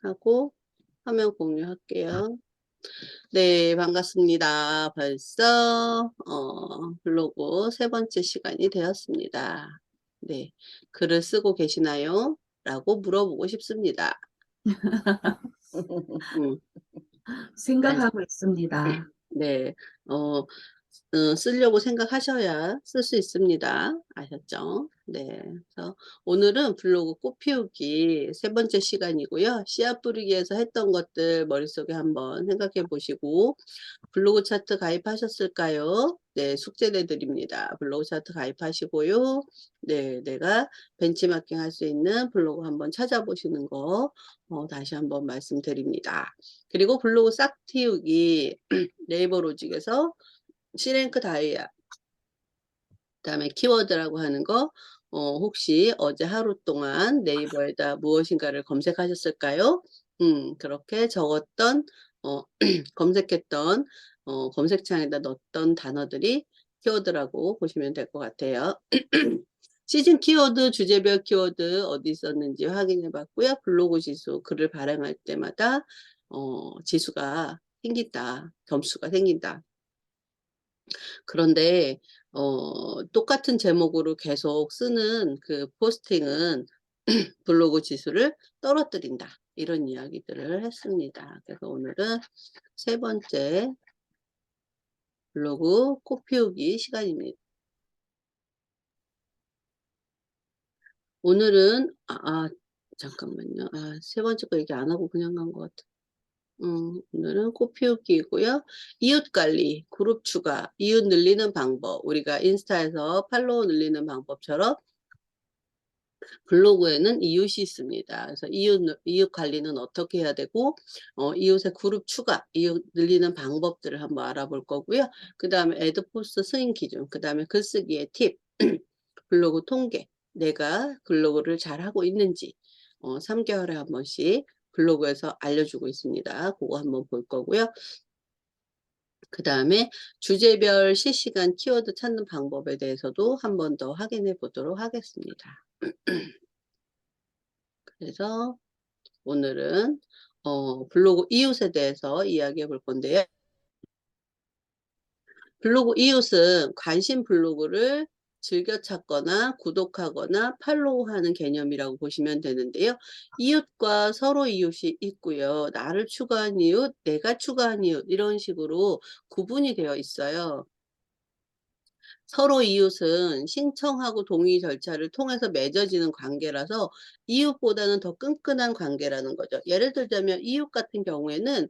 하고 화면 공유할게요. 네, 반갑습니다. 벌써 블로그 세 번째 시간이 되었습니다. 네, 글을 쓰고 계시나요? 라고 물어보고 싶습니다. 음, 네, 생각하고 있습니다. 네, 어, 쓰려고 생각하셔야 쓸 수 있습니다. 아셨죠? 네. 그래서 오늘은 블로그 꽃 피우기 세 번째 시간이고요. 씨앗 뿌리기에서 했던 것들 머릿속에 한번 생각해 보시고, 블로그 차트 가입하셨을까요? 네, 숙제 내드립니다. 블로그 차트 가입하시고요. 네, 내가 벤치마킹 할 수 있는 블로그 한번 찾아보시는 거 다시 한번 말씀드립니다. 그리고 블로그 싹 틔우기 네이버 로직에서 C랭크 다이아, 그다음에 키워드라고 하는 거, 혹시 어제 하루 동안 네이버에다 무엇인가를 검색하셨을까요? 그렇게 적었던, 어, 검색했던, 검색창에다 넣었던 단어들이 키워드라고 보시면 될 것 같아요. 시즌 키워드, 주제별 키워드 어디 있었는지 확인해 봤고요. 블로그 지수, 글을 발행할 때마다, 지수가 생긴다. 점수가 생긴다. 그런데 똑같은 제목으로 계속 쓰는 그 포스팅은 블로그 지수를 떨어뜨린다. 이런 이야기들을 했습니다. 그래서 오늘은 세 번째 블로그 꽃 피우기 시간입니다. 오늘은 잠깐만요. 세 번째 거 얘기 안 하고 그냥 간 것 같아. 오늘은 꽃 피우기이고요. 이웃 관리, 그룹 추가, 이웃 늘리는 방법. 우리가 인스타에서 팔로우 늘리는 방법처럼 블로그에는 이웃이 있습니다. 그래서 이웃 관리는 어떻게 해야 되고, 이웃의 그룹 추가, 이웃 늘리는 방법들을 한번 알아볼 거고요. 그 다음에 애드포스트 승인 기준, 그 다음에 글쓰기의 팁, 블로그 통계, 내가 블로그를 잘하고 있는지, 3개월에 한 번씩 블로그에서 알려주고 있습니다. 그거 한번 볼 거고요. 그 다음에 주제별 실시간 키워드 찾는 방법에 대해서도 한 번 더 확인해 보도록 하겠습니다. 그래서 오늘은 블로그 이웃에 대해서 이야기해 볼 건데요. 블로그 이웃은 관심 블로그를 즐겨 찾거나 구독하거나 팔로우하는 개념이라고 보시면 되는데요. 이웃과 서로 이웃이 있고요. 나를 추가한 이웃, 내가 추가한 이웃 이런 식으로 구분이 되어 있어요. 서로 이웃은 신청하고 동의 절차를 통해서 맺어지는 관계라서 이웃보다는 더 끈끈한 관계라는 거죠. 예를 들자면 이웃 같은 경우에는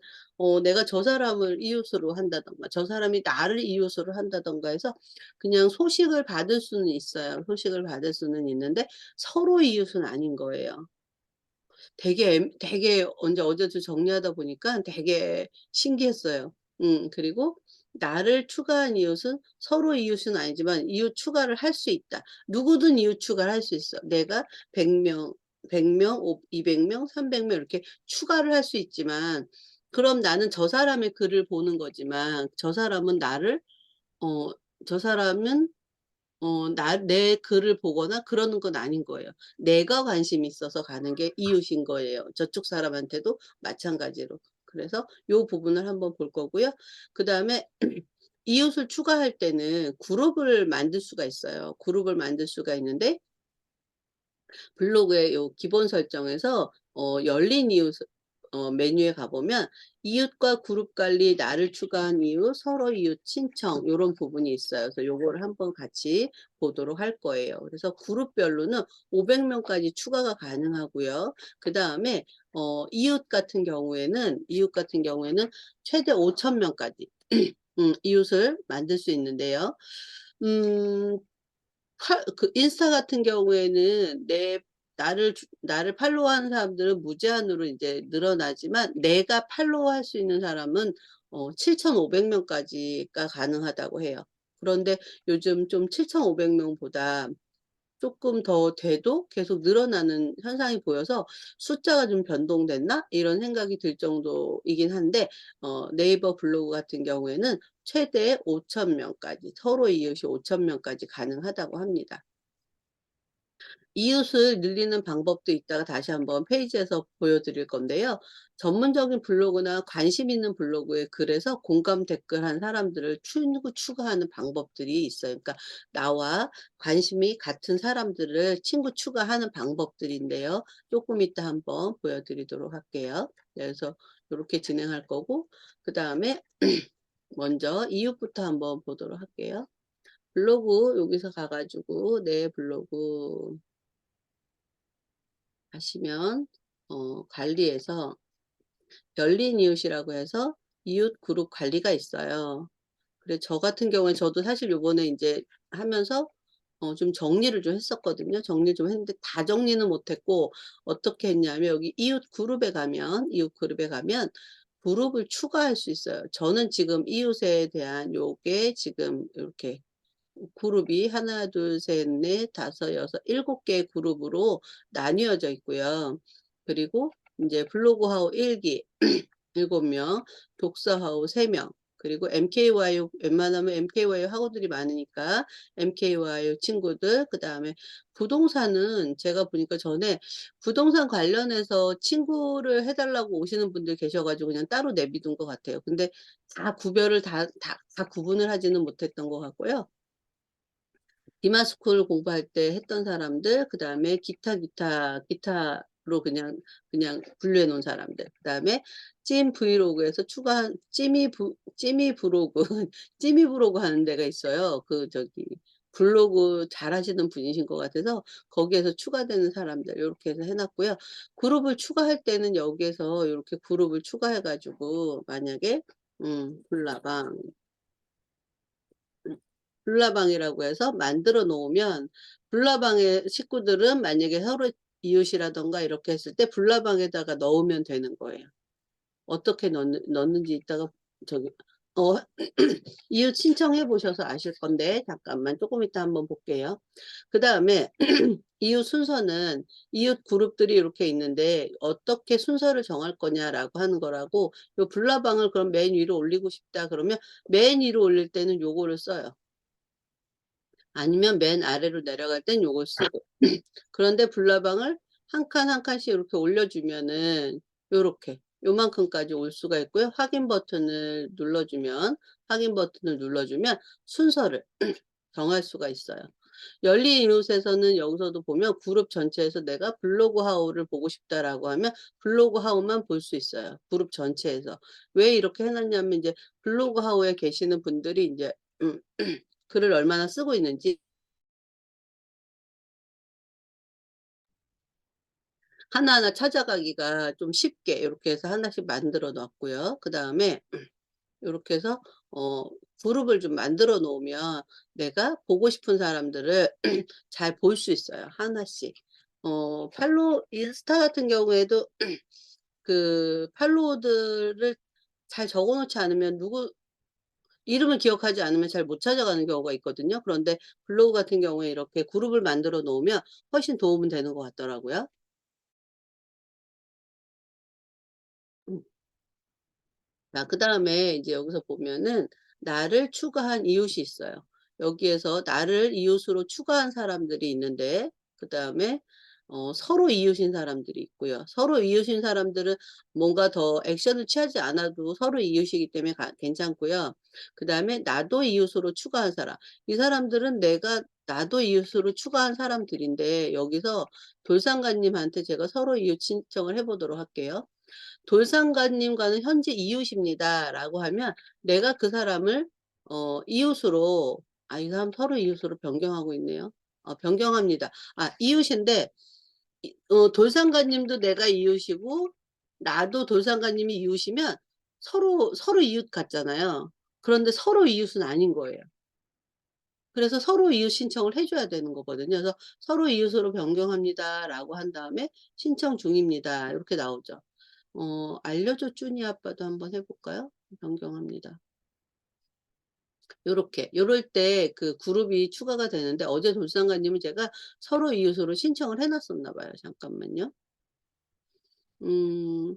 내가 저 사람을 이웃으로 한다던가 저 사람이 나를 이웃으로 한다던가 해서 그냥 소식을 받을 수는 있어요. 소식을 받을 수는 있는데 서로 이웃은 아닌 거예요. 되게 언제 어제도 정리하다 보니까 되게 신기했어요. 그리고 나를 추가한 이웃은 서로 이웃은 아니지만 이웃 추가를 할 수 있다. 누구든 이웃 추가를 할 수 있어. 내가 100명, 100명, 200명, 300명 이렇게 추가를 할 수 있지만 그럼 나는 저 사람의 글을 보는 거지만 저 사람은 나를 어, 저 사람은 내 글을 보거나 그러는 건 아닌 거예요. 내가 관심이 있어서 가는 게 이웃인 거예요. 저쪽 사람한테도 마찬가지로. 그래서 요 부분을 한번 볼 거고요. 그 다음에 이웃을 추가할 때는 그룹을 만들 수가 있어요. 그룹을 만들 수가 있는데 블로그의 요 기본 설정에서 열린 이웃 메뉴에 가보면 이웃과 그룹 관리, 나를 추가한 이웃, 서로 이웃 신청 요런 부분이 있어요. 그래서 요거를 한번 같이 보도록 할 거예요. 그래서 그룹별로는 500명까지 추가가 가능하고요. 그 다음에 이웃 같은 경우에는 최대 5,000명까지 이웃을 만들 수 있는데요. 음, 그 인스타 같은 경우에는 나를 팔로우하는 사람들은 무제한으로 이제 늘어나지만 내가 팔로우할 수 있는 사람은 7,500명까지가 가능하다고 해요. 그런데 요즘 좀 7,500명보다 조금 더 돼도 계속 늘어나는 현상이 보여서 숫자가 좀 변동됐나? 이런 생각이 들 정도이긴 한데, 네이버 블로그 같은 경우에는 최대 5,000명까지, 서로 이웃이 5,000명까지 가능하다고 합니다. 이웃을 늘리는 방법도 이따가 다시 한번 페이지에서 보여드릴 건데요. 전문적인 블로그나 관심 있는 블로그에 글에서 공감 댓글한 사람들을 추가하는 방법들이 있어요. 그러니까 나와 관심이 같은 사람들을 친구 추가하는 방법들인데요. 조금 이따 한번 보여드리도록 할게요. 그래서 이렇게 진행할 거고, 그 다음에 먼저 이웃부터 한번 보도록 할게요. 블로그 여기서 가가지고 내 블로그 하시면 관리에서 열린 이웃이라고 해서 이웃 그룹 관리가 있어요. 그래 저 같은 경우에 저도 사실 요번에 인제 하면서 좀 정리를 좀 했었거든요. 정리를 좀 했는데 다 정리는 못 했고 어떻게 했냐면 여기 이웃 그룹에 가면 그룹을 추가할 수 있어요. 저는 지금 이웃에 대한 요게 지금 요렇게 그룹이 하나 둘 셋 넷 다섯 여섯 일곱 개의 그룹으로 나뉘어져 있고요. 그리고 인제 블로그하우 1 기 7 명, 독서하우 3 명, 그리고 MKYO 웬만하면 MKYO 학우들이 많으니까 MKYO 친구들, 그다음에 부동산은 제가 보니까 전에 부동산 관련해서 친구를 해 달라고 오시는 분들 계셔 가지고 그냥 따로 내비둔 것 같아요. 근데 다 구별을 다 구분을 하지는 못했던 것 같고요. 기마스쿨 공부할 때 했던 사람들, 그다음에 기타로 그냥 분류해 놓은 사람들, 그다음에 찜 브이로그에서 추가한 찜이 브로그 찜이 브로그 하는 데가 있어요. 그 저기 블로그 잘하시는 분이신 것 같아서 거기에서 추가되는 사람들 요렇게 해서 해 놨고요. 그룹을 추가할 때는 여기에서 요렇게 그룹을 추가해 가지고 만약에 불나방 불나방이라고 해서 만들어 놓으면 불나방의 식구들은 만약에 서로 이웃이라든가 이렇게 했을 때 불나방에다가 넣으면 되는 거예요. 어떻게 넣는지 이따가 저기 어 이웃 신청해 보셔서 아실 건데 잠깐만 조금 이따 한번 볼게요. 그다음에 이웃 순서는 이웃 그룹들이 이렇게 있는데 어떻게 순서를 정할 거냐라고 하는 거라고 요 불나방을 그럼 맨 위로 올리고 싶다 그러면 맨 위로 올릴 때는 요거를 써요. 아니면 맨 아래로 내려갈 땐 요걸 쓰고 그런데 불나방을 한 칸 한 칸씩 이렇게 올려주면은 요렇게 요만큼까지 올 수가 있고요. 확인 버튼을 눌러주면 순서를 정할 수가 있어요. 열린 이웃에서는 여기서도 보면 그룹 전체에서 내가 블로그 하우를 보고 싶다라고 하면 블로그 하우만 볼 수 있어요. 그룹 전체에서. 왜 이렇게 해 놨냐면 인제 블로그 하우에 계시는 분들이 인제 글을 얼마나 쓰고 있는지 하나하나 찾아가기가 좀 쉽게 요렇게 해서 하나씩 만들어 놨고요. 그다음에 요렇게 해서 어 그룹을 좀 만들어 놓으면 내가 보고 싶은 사람들을 잘 볼 수 있어요, 하나씩. 팔로우 인스타 같은 경우에도 그 팔로워들을 잘 적어 놓지 않으면 누구 이름을 기억하지 않으면 잘 못 찾아가는 경우가 있거든요. 그런데 블로그 같은 경우에 이렇게 그룹을 만들어 놓으면 훨씬 도움은 되는 것 같더라고요. 음. 자 그다음에 이제 여기서 보면은 나를 추가한 이웃이 있어요. 여기에서 나를 이웃으로 추가한 사람들이 있는데 그다음에 서로 이웃인 사람들이 있고요. 서로 이웃인 사람들은 뭔가 더 액션을 취하지 않아도 서로 이웃이기 때문에 괜찮고요. 그다음에 나도 이웃으로 추가한 사람. 이 사람들은 나도 이웃으로 추가한 사람들인데 여기서 돌상가님한테 제가 서로 이웃 신청을 해 보도록 할게요. 돌상가님과는 현재 이웃입니다라고 하면 내가 그 사람을 이웃으로 이 사람 서로 이웃으로 변경하고 있네요. 변경합니다. 이웃인데 돌상가님도 내가 이웃이고 나도 돌상가님이 이웃이면 서로 이웃 같잖아요. 그런데 서로 이웃은 아닌 거예요. 그래서 서로 이웃 신청을 해 줘야 되는 거거든요. 그래서 "서로 이웃으로 변경합니다."라고 한 다음에 "신청 중입니다." 이렇게 나오죠. 알려줘 쭈니 아빠도 한번 해 볼까요? 변경합니다. 요렇게. 요럴 때 그 그룹이 추가가 되는데 어제 돌상가님은 제가 서로 이웃으로 신청을 해 놨었나 봐요. 잠깐만요.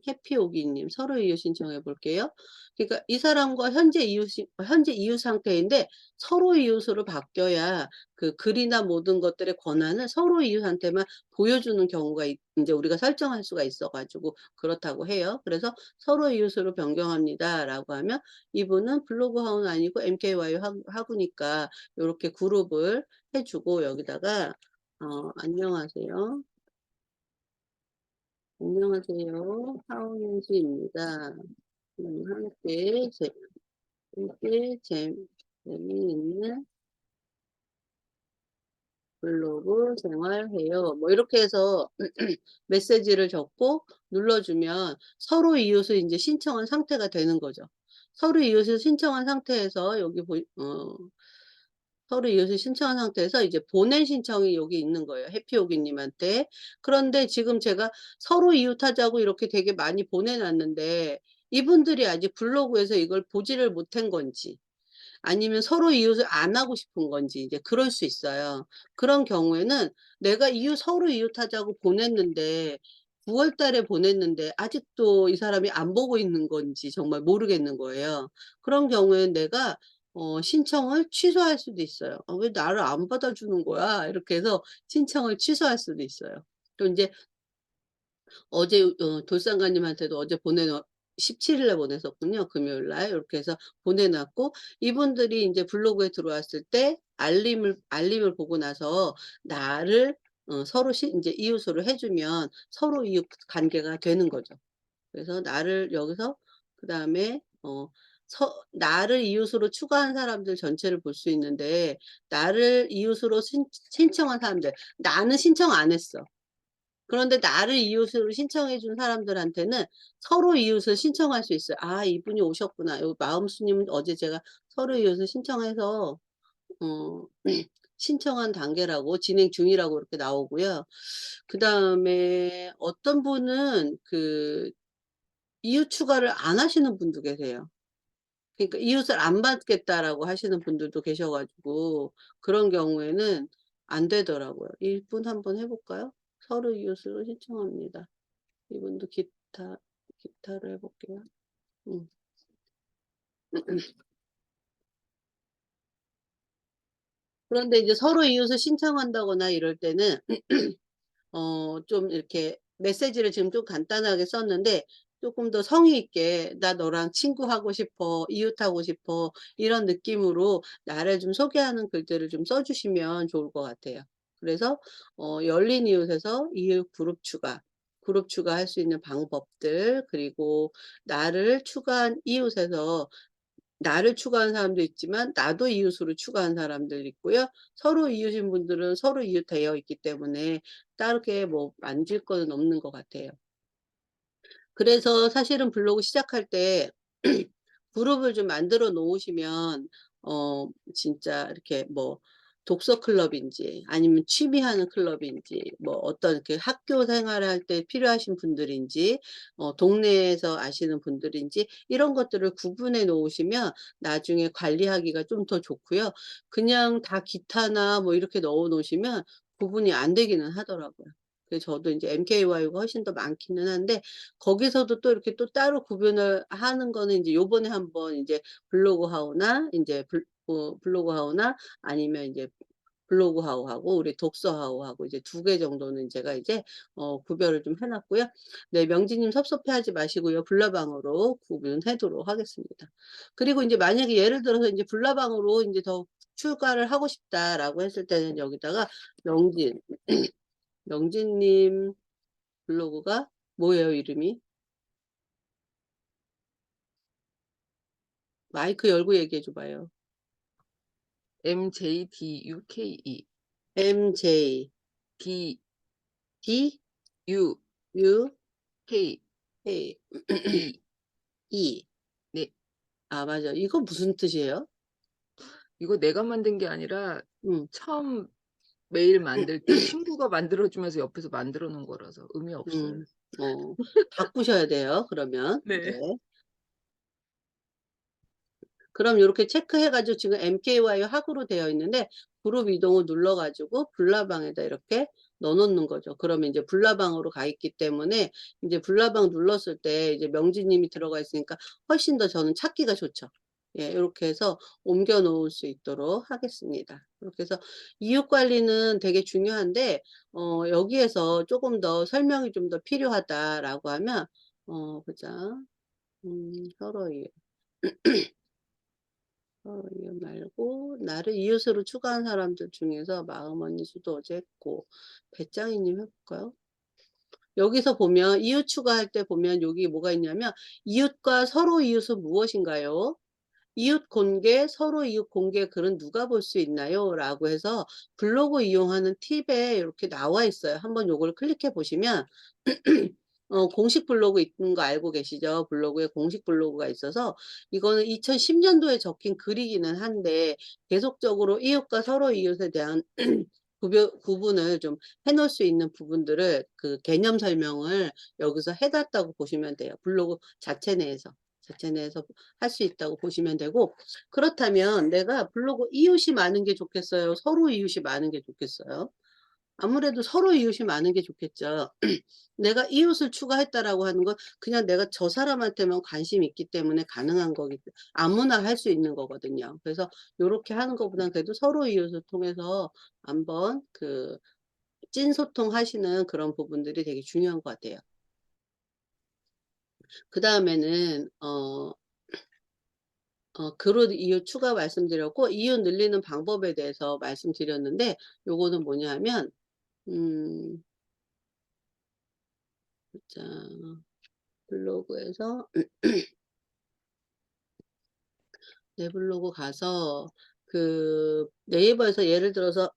해피오기님 서로 이웃 신청해 볼게요. 그러니까 이 사람과 현재 이웃 상태인데 서로 이웃으로 바뀌어야 그 글이나 모든 것들의 권한을 서로 이웃한테만 보여주는 경우가 인제 우리가 설정할 수가 있어 가지고 그렇다고 해요. 그래서 "서로 이웃으로 변경합니다."라고 하면 이분은 블로그하우는 아니고 MKY 하구니까 요렇게 그룹을 해 주고 여기다가 "안녕하세요. 안녕하세요. 하은지입니다. 함께 재미있는 블로그 생활해요." 뭐 이렇게 해서 메시지를 적고 눌러주면 서로 이웃을 인제 신청한 상태가 되는 거죠. 서로 이웃을 신청한 상태에서 여기 서로 이웃을 신청한 상태에서 이제 보낸 신청이 여기 있는 거예요, 해피오기 님한테. 그런데 지금 제가 서로 이웃하자고 이렇게 되게 많이 보내 놨는데 이분들이 아직 블로그에서 이걸 보지를 못한 건지 아니면 서로 이웃을 안 하고 싶은 건지 이제 그럴 수 있어요. 그런 경우에는 내가 서로 이웃하자고 보냈는데 9월 달에 보냈는데 아직도 이 사람이 안 보고 있는 건지 정말 모르겠는 거예요. 그런 경우에는 내가 신청을 취소할 수도 있어요. '왜 나를 안 받아주는 거야?' 이렇게 해서 신청을 취소할 수도 있어요. 또 인제 어제 돌상가님한테도 어제 보내 놓 17 일에 보냈었군요. 금요일 날. 요렇게 해서 보내 놨고 이분들이 인제 블로그에 들어왔을 때 알림을 보고 나서 나를 서로 인제 이웃으로 해 주면 서로 이웃 관계가 되는 거죠. 그래서 나를 여기서 그다음에 나를 이웃으로 추가한 사람들 전체를 볼 수 있는데 나를 이웃으로 신청한 사람들 나는 신청 안 했어. 그런데 나를 이웃으로 신청해 준 사람들한테는 서로 이웃을 신청할 수 있어요. '아 이분이 오셨구나.' 요 마음수님은 어제 제가 서로 이웃을 신청해서 어 신청한 단계라고 진행 중이라고 이렇게 나오고요. 그다음에 어떤 분은 이웃 추가를 안 하시는 분도 계세요. 그러니까 "이웃을 안 받겠다."라고 하시는 분들도 계셔 가지고 그런 경우에는 안 되더라고요. 이분 한번 해 볼까요? "서로 이웃으로 신청합니다." 이분도 기타로 해 볼게요. 음. 그런데 이제 서로 이웃을 신청한다거나 이럴 때는 좀 이렇게 메시지를 지금 좀 간단하게 썼는데 쪼끔 더 성의 있게 "나 너랑 친구하고 싶어. 이웃하고 싶어." 이런 느낌으로 나를 좀 소개하는 글들을 좀 써 주시면 좋을 것 같아요. 그래서 열린 이웃에서 이웃 그룹 추가할 수 있는 방법들 그리고 나를 추가한 이웃에서 나를 추가한 사람도 있지만 나도 이웃으로 추가한 사람들 있고요. 서로 이웃인 분들은 서로 이웃 되어 있기 때문에 다르게 뭐 만질 거는 없는 것 같아요. 그래서 사실은 블로그 시작할 때 그룹을 좀 만들어 놓으시면 진짜 이렇게 뭐 독서 클럽인지 아니면 취미하는 클럽인지 뭐 어떤 이렇게 학교 생활할 때 필요하신 분들인지 동네에서 아시는 분들인지 이런 것들을 구분해 놓으시면 나중에 관리하기가 좀 더 좋고요. 그냥 다 기타나 뭐 이렇게 넣어 놓으시면 구분이 안 되기는 하더라고요. 그래서 저도 인제 MKY가 훨씬 더 많기는 한데 거기서도 또 이렇게 또 따로 구분을 하는 거는 인제 요번에 한번 인제 블로그하우나 인제 블로그하우나 아니면 인제 블로그하우하고 우리 독서하우하고 이제 2개 정도는 제가 이제 구별을 좀 해 놨고요. 네 명지님 섭섭해하지 마시고요. 불나방으로 구분하도록 하겠습니다. 그리고 인제 만약에 예를 들어서 인제 불나방으로 인제 더 추가를 하고 싶다라고 했을 때는 여기다가 명진, 명진님 블로그가 뭐예요 이름이? 마이크 열고 얘기해 줘 봐요. MJDUKE. MJ, DUUK. D, U, K, E. E. 네. 아 맞아. 이거 무슨 뜻이에요? 이거 내가 만든 게 아니라 음. 처음 메일 만들 때 친구가 만들어 주면서 옆에서 만들어 놓은 거라서 의미 없어요. 음. 어. 바꾸셔야 돼요 그러면. 네. 네. 그럼 요렇게 체크해 가지고 지금 MKY 학으로 되어 있는데 그룹 이동을 눌러 가지고 불나방에다 이렇게 넣어 놓는 거죠. 그러면 이제 불나방으로 가 있기 때문에 이제 불나방 눌렀을 때 이제 명지님이 들어가 있으니까 훨씬 더 저는 찾기가 좋죠. 예, 요렇게 해서 옮겨 놓을 수 있도록 하겠습니다. 그렇게 해서 이웃 관리는 되게 중요한데 여기에서 조금 더 설명이 좀 더 필요하다라고 하면 보자. 서로 이웃. 이웃 말고 나를 이웃으로 추가한 사람들 중에서 마음언니 수도 어제 했고 배짱이님 해볼까요? 여기서 보면 이웃 추가할 때 보면 여기 뭐가 있냐면 이웃과 서로 이웃은 무엇인가요? 이웃 공개, 서로 이웃 공개 글은 누가 볼 수 있나요? 라고 해서 블로그 이용하는 팁에 이렇게 나와 있어요. 한번 요걸 클릭해 보시면 공식 블로그 있는 거 알고 계시죠? 블로그에 공식 블로그가 있어서 이거는 2010년도에 적힌 글이기는 한데 계속적으로 이웃과 서로 이웃에 대한 구분을 좀 해놓을 수 있는 부분들을 그 개념 설명을 여기서 해놨다고 보시면 돼요. 블로그 자체 내에서. 자체 내에서 할 수 있다고 보시면 되고, 그렇다면 내가 블로그 이웃이 많은 게 좋겠어요? 서로 이웃이 많은 게 좋겠어요? 아무래도 서로 이웃이 많은 게 좋겠죠. 내가 이웃을 추가했다라고 하는 건 그냥 내가 저 사람한테만 관심이 있기 때문에 가능한 거기 때문에 아무나 할 수 있는 거거든요. 그래서 요렇게 하는 것보다는 그래도 서로 이웃을 통해서 한번 그 찐 소통하시는 그런 부분들이 되게 중요한 것 같아요. 그 다음에는 그룹 이웃 추가 말씀드렸고 이웃 늘리는 방법에 대해서 말씀드렸는데 요거는 뭐냐면 자 블로그에서 내 블로그 가서 그 네이버에서 예를 들어서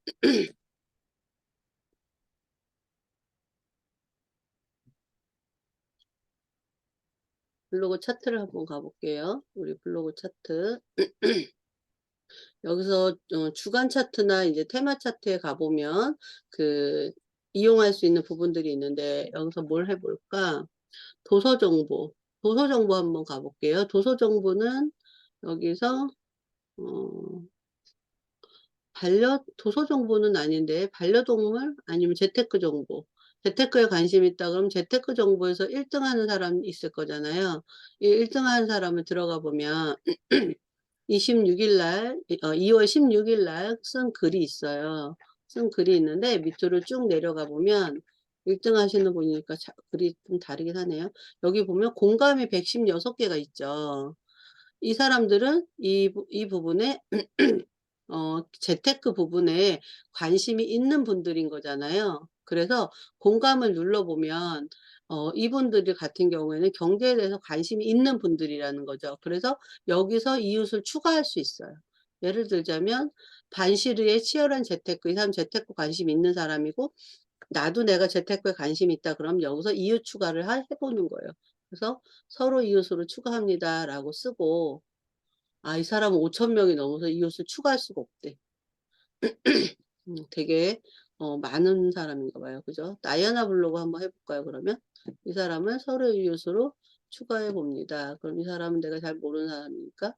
블로그 차트를 한번 가볼게요. 우리 블로그 차트. 여기서 주간 차트나 이제 테마 차트에 가보면 그 이용할 수 있는 부분들이 있는데 여기서 뭘 해볼까? 도서 정보. 도서 정보 한번 가볼게요. 도서 정보는 여기서 어, 도서 정보는 아닌데 반려동물 아니면 재테크 정보. 재테크에 관심 있다 그러면 재테크 정보에서 1등 하는 사람 있을 거잖아요. 이 1등 하는 사람을 들어가 보면 26일 날, 2월 16일 날 쓴 글이 있어요. 쓴 글이 있는데 밑으로 쭉 내려가 보면 1등 하시는 분이니까 글이 좀 다르긴 하네요. 여기 보면 공감이 116개가 있죠. 이 사람들은 이 부분에 재테크 부분에 관심이 있는 분들인 거잖아요. 그래서 공감을 눌러보면 이분들 같은 경우에는 경제에 대해서 관심이 있는 분들이라는 거죠. 그래서 여기서 이웃을 추가할 수 있어요. 예를 들자면 반시르의 치열한 재테크, 이 사람 재테크 관심 있는 사람이고 나도 내가 재테크에 관심이 있다 그럼 여기서 이웃 추가를 해보는 거예요. 그래서 서로 이웃으로 추가합니다 라고 쓰고 이 사람은 5천 명이 넘어서 이웃을 추가할 수가 없대. 되게 많은 사람인가 봐요. 그죠? 다이아나 블로그 한번 해볼까요, 그러면? 이 사람을 서로 이웃으로 추가해 봅니다. 그럼 이 사람은 내가 잘 모르는 사람이니까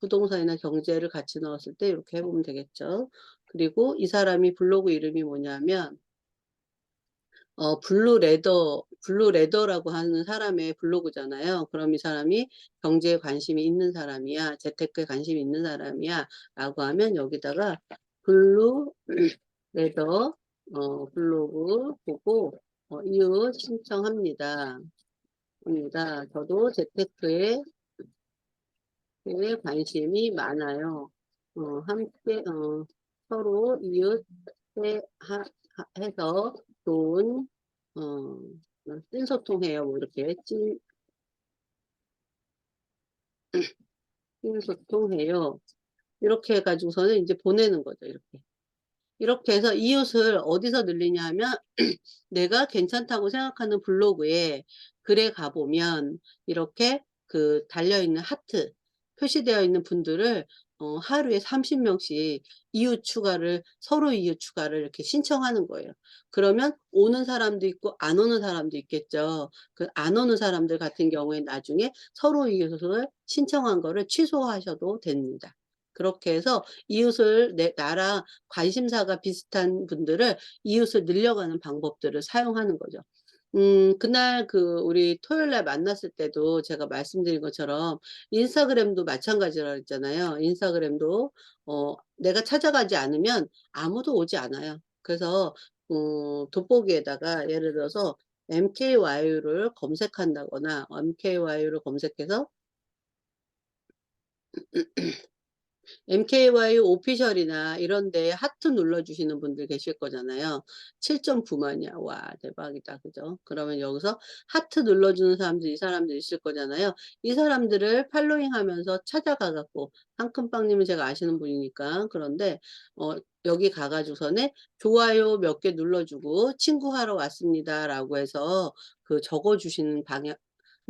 부동산이나 경제를 같이 넣었을 때 이렇게 해보면 되겠죠. 그리고 이 사람이 블로그 이름이 뭐냐면 블루레더라고 하는 사람의 블로그잖아요. 그럼 이 사람이 경제에 관심이 있는 사람이야, 재테크에 관심이 있는 사람이야, 라고 하면 여기다가 블루레더, 블로그 보고, 이웃 신청합니다. 저도 재테크에 관심이 많아요. 함께, 서로 해서 좋은 어, 찐소통해요. 뭐 이렇게 찐소통해요. 이렇게 해가지고서는 이제 보내는 거죠. 이렇게 해서 이웃을 어디서 늘리냐 하면 내가 괜찮다고 생각하는 블로그에 글에 가보면 이렇게 그 달려있는 하트 표시되어 있는 분들을 하루에 30명씩 서로 이웃 추가를 이렇게 신청하는 거예요. 그러면 오는 사람도 있고 안 오는 사람도 있겠죠. 그 안 오는 사람들 같은 경우에 나중에 서로 이웃을 신청한 거를 취소하셔도 됩니다. 그렇게 해서 이웃을 나랑 관심사가 비슷한 분들을 이웃을 늘려가는 방법들을 사용하는 거죠. 그날 우리 토요일 날 만났을 때도 제가 말씀드린 것처럼 인스타그램도 마찬가지라 그랬잖아요. 인스타그램도 내가 찾아가지 않으면 아무도 오지 않아요. 그래서 돋보기에다가 예를 들어서 MKY를 검색한다거나 MKY를 검색해서 MKY 오피셜이나 이런 데에 하트 눌러주시는 분들 계실 거잖아요. 7.9만이야. 와, 대박이다. 그죠? 그러면 여기서 하트 눌러주는 사람들, 이 사람들 있을 거잖아요. 이 사람들을 팔로잉 하면서 찾아가 갖고, 상큼빵님은 제가 아시는 분이니까. 그런데, 여기 가가지고서는 좋아요 몇 개 눌러주고, 친구하러 왔습니다. 라고 해서 적어주시는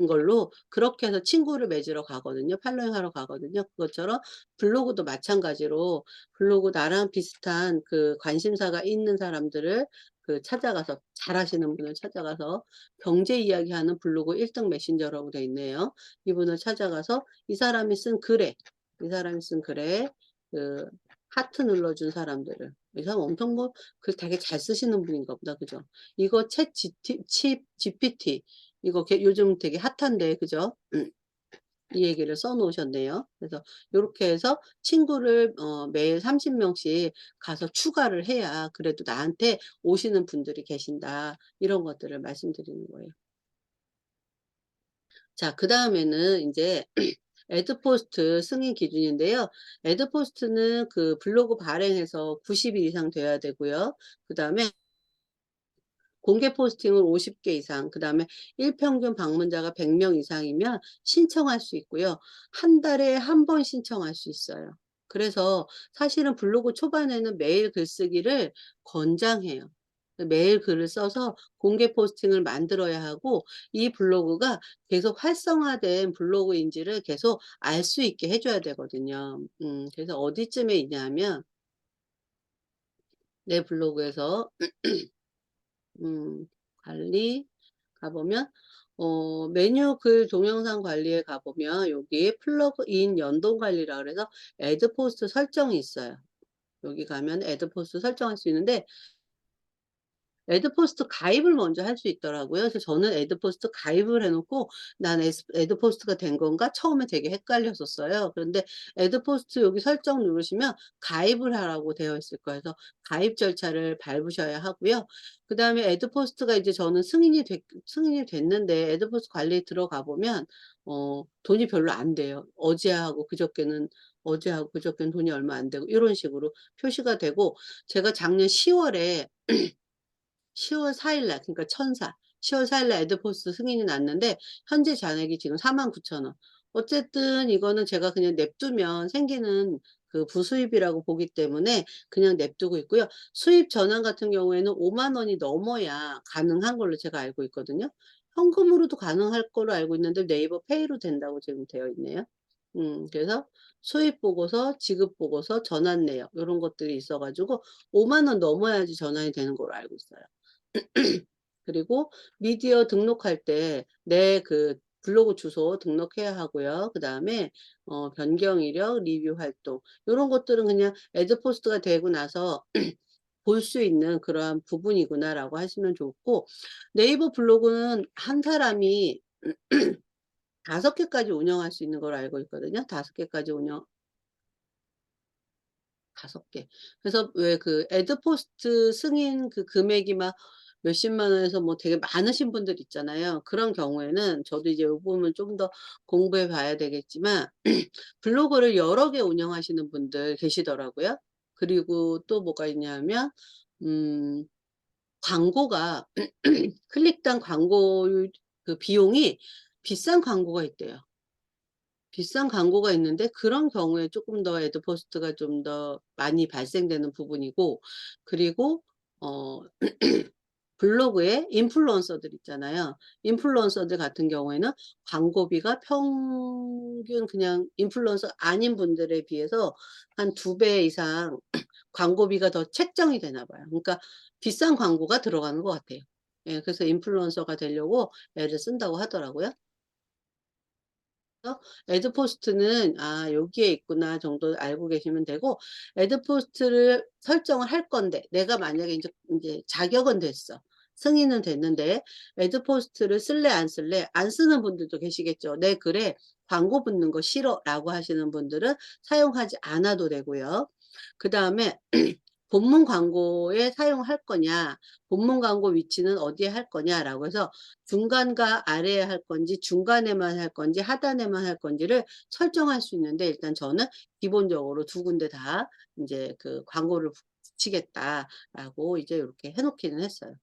걸로 그렇게 해서 친구를 맺으러 가거든요. 팔로잉 하러 가거든요. 그것처럼 블로그도 마찬가지로 블로그 나랑 비슷한 관심사가 있는 사람들을 찾아가서 잘하시는 분을 찾아가서 경제 이야기하는 블로그 1등 메신저라고 돼 있네요. 이분을 찾아가서 이 사람이 쓴 글에 그 하트 눌러준 사람들을 이 사람 엄청 글 되게 잘 쓰시는 분인가 보다. 그죠? 이거 GPT 이거 요즘 되게 핫한데 그죠? 이 얘기를 써 놓으셨네요. 그래서 요렇게 해서 친구를 매일 30명씩 가서 추가를 해야 그래도 나한테 오시는 분들이 계신다. 이런 것들을 말씀드리는 거예요. 자, 그다음에는 인제 애드포스트 승인 기준인데요. 애드포스트는 블로그 발행해서 90일 이상 돼야 되고요. 그다음에 공개 포스팅을 50개 이상, 그다음에 일평균 방문자가 100명 이상이면 신청할 수 있고요. 한 달에 한 번 신청할 수 있어요. 그래서 사실은 블로그 초반에는 매일 글쓰기를 권장해요. 매일 글을 써서 공개 포스팅을 만들어야 하고 이 블로그가 계속 활성화된 블로그인지를 계속 알 수 있게 해 줘야 되거든요. 그래서 어디쯤에 있냐면 내 블로그에서 관리 가보면 메뉴 글 동영상 관리에 가보면 여기 플러그인 연동 관리라 그래서 애드 포스트 설정이 있어요. 여기 가면 애드 포스트 설정할 수 있는데 애드포스트 가입을 먼저 할 수 있더라고요. 그래서 저는 애드포스트 가입을 해 놓고 '난 애드포스트가 된 건가?' 처음에 되게 헷갈렸었어요. 그런데 애드포스트 여기 설정 누르시면 가입을 하라고 되어 있을 거예요. 그래서 가입 절차를 밟으셔야 하고요. 그다음에 애드포스트가 이제 저는 승인이 됐는데 애드포스트 관리에 들어가 보면 돈이 별로 안 돼요. 어제하고 그저께는 돈이 얼마 안 되고 이런 식으로 표시가 되고 제가 작년 10월에 10월 4일 날 그러니까 천사 10월 4일 날 애드포스 승인이 났는데 현재 잔액이 지금 49,000원. 어쨌든 이거는 제가 그냥 냅두면 생기는 부수입이라고 보기 때문에 그냥 냅두고 있고요. 수입 전환 같은 경우에는 5만 원이 넘어야 가능한 걸로 제가 알고 있거든요. 현금으로도 가능할 걸로 알고 있는데 네이버 페이로 된다고 지금 되어 있네요. 그래서 수입 보고서, 지급 보고서, 전환 내역 요런 것들이 있어 가지고 5만 원 넘어야지 전환이 되는 걸로 알고 있어요. 그리고 미디어 등록할 때 내 블로그 주소 등록해야 하고요. 그다음에 변경 이력, 리뷰 활동 요런 것들은 그냥 애드 포스트가 되고 나서 볼 수 있는 그러한 부분이구나라고 하시면 좋고 네이버 블로그는 한 사람이 5 개까지 운영할 수 있는 걸로 알고 있거든요. 5 개까지 5 개. 그래서 왜 애드 포스트 승인 금액이 막 몇십만 원에서 뭐 되게 많으신 분들 있잖아요. 그런 경우에는 저도 이제 요 부분은 좀 더 공부해 봐야 되겠지만 블로그를 여러 개 운영하시는 분들 계시더라고요. 그리고 또 뭐가 있냐면 음 광고가 클릭당 광고율 비용이 비싼 광고가 있대요. 비싼 광고가 있는데 그런 경우에 쪼끔 더 애드 포스트가 좀 더 많이 발생되는 부분이고 그리고 어 블로그에 인플루언서들 있잖아요. 인플루언서들 같은 경우에는 광고비가 평균 그냥 인플루언서 아닌 분들에 비해서 한 2배 이상 광고비가 더 책정이 되나 봐요. 그러니까 비싼 광고가 들어가는 것 같아요. 예 그래서 인플루언서가 되려고 애를 쓴다고 하더라고요. 애드 포스트는 '아 여기에 있구나.' 정도 알고 계시면 되고, 애드 포스트를 설정을 할 건데 내가 만약에 인제 자격은 됐어. 승인은 됐는데 애드 포스트를 쓸래 안 쓸래? 안 쓰는 분들도 계시겠죠. '내 글에 광고 붙는 거 싫어.'라고 하시는 분들은 사용하지 않아도 되고요. 그다음에 본문 광고에 사용할 거냐, 본문 광고 위치는 어디에 할 거냐라고 해서 중간과 아래에 할 건지 중간에만 할 건지 하단에만 할 건지를 설정할 수 있는데, 일단 저는 기본적으로 두 군데 다 인제 그 "광고를 붙이겠다."라고 이제 요렇게 해 놓기는 했어요.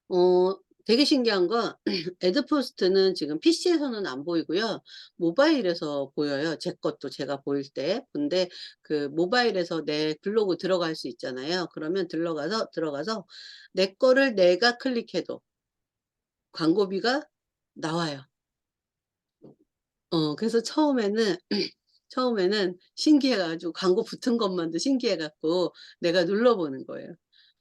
어 되게 신기한 건 애드 포스트는 지금 PC에서는 안 보이고요. 모바일에서 보여요. 제 것도 제가 보일 때. 근데 그 모바일에서 내 블로그 들어갈 수 있잖아요. 그러면 들어가서 내 거를 내가 클릭해도 광고비가 나와요. 그래서 처음에는 신기해 가지고 광고 붙은 것만도 신기해 갖고 내가 눌러 보는 거예요.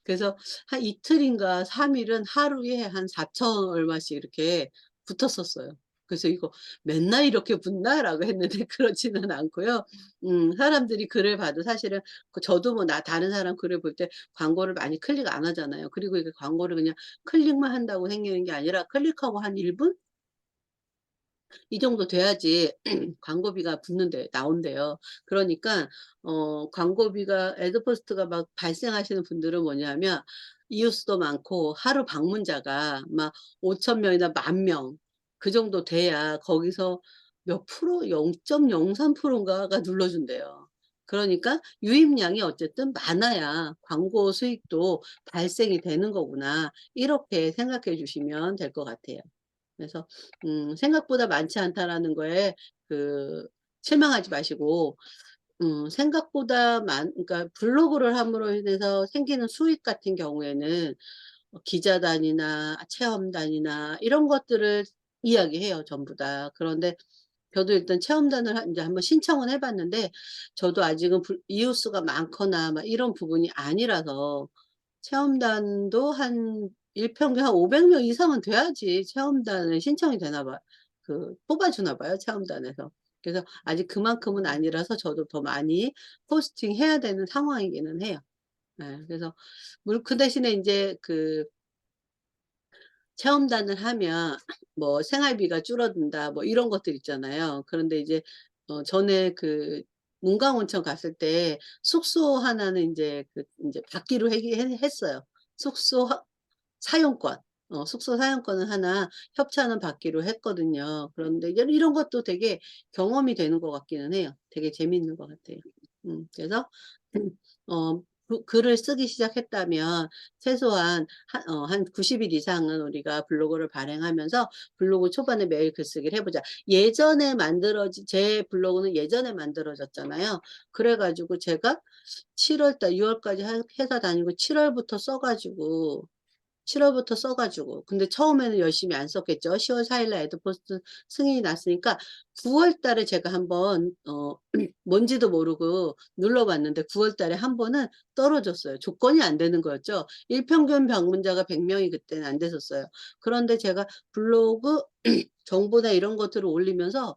그래서 한 이틀인가 3 일은 하루에 한 4천 얼마씩 이렇게 붙었었어요. 그래서 '이거 맨날 이렇게 붙나?'라고 했는데 그렇지는 않고요. 사람들이 글을 봐도 사실은 저도 뭐 다른 사람 글을 볼 때 광고를 많이 클릭 안 하잖아요. 그리고 이게 광고를 그냥 클릭만 한다고 생기는 게 아니라 클릭하고 한 1 분? 이 정도 돼야지 광고비가 붙는데 나온대요. 그러니까 광고비가 애드 포스트가 막 발생하시는 분들은 뭐냐면 이웃수도 많고 하루 방문자가 막 5천 명이나 10,000명 그 정도 돼야 거기서 몇 프로 0.03% 인가가 눌러준대요. 그러니까 유입량이 어쨌든 많아야 광고 수익도 발생이 되는 거구나. 이렇게 생각해 주시면 될 것 같아요. 그래서 '생각보다 많지 않다.'라는 거에 그 실망하지 마시고, 생각보다 그러니까 블로그를 함으로 인해서 생기는 수익 같은 경우에는 기자단이나 체험단이나 이런 것들을 이야기해요, 전부 다. 그런데 저도 일단 체험단을 인제 한번 신청은 해 봤는데, 저도 아직은 이웃 수가 많거나 막 이런 부분이 아니라서, 체험단도 한 일평균 한 500명 이상은 돼야지 체험단에 신청이 되나 봐요. 뽑아 주나 봐요, 체험단에서. 그래서 아직 그만큼은 아니라서 저도 더 많이 포스팅해야 되는 상황이기는 해요. 예. 그래서 그 대신에 인제 체험단을 하면 뭐 "생활비가 줄어든다." 뭐 이런 것들 있잖아요. 그런데 이제 전에 문강온천 갔을 때 숙소 하나는 인제 받기로 하기 했어요. 숙소 사용권. 숙소 사용권을 하나 협찬은 받기로 했거든요. 그런데 이제 이런 것도 되게 경험이 되는 것 같기는 해요. 되게 재미있는 것 같아요. 그래서 글을 쓰기 시작했다면 최소한 한 90일 이상은 우리가 블로그를 발행하면서 블로그 초반에 매일 글쓰기를 해 보자. 제 블로그는 예전에 만들어졌잖아요. 그래 가지고 제가 7월 달 6 월까지 회사 다니고 7 월부터 써 가지고, 근데 처음에는 열심히 안 썼겠죠. 10월 4 일날 애드포스트 승인이 났으니까 9월 달에 제가 한번 뭔지도 모르고 눌러 봤는데 9월 달에 한 번은 떨어졌어요. 조건이 안 되는 거였죠. 일평균 방문자가 100 명이 그때는 안 됐었어요. 그런데 제가 블로그 정보나 이런 것들을 올리면서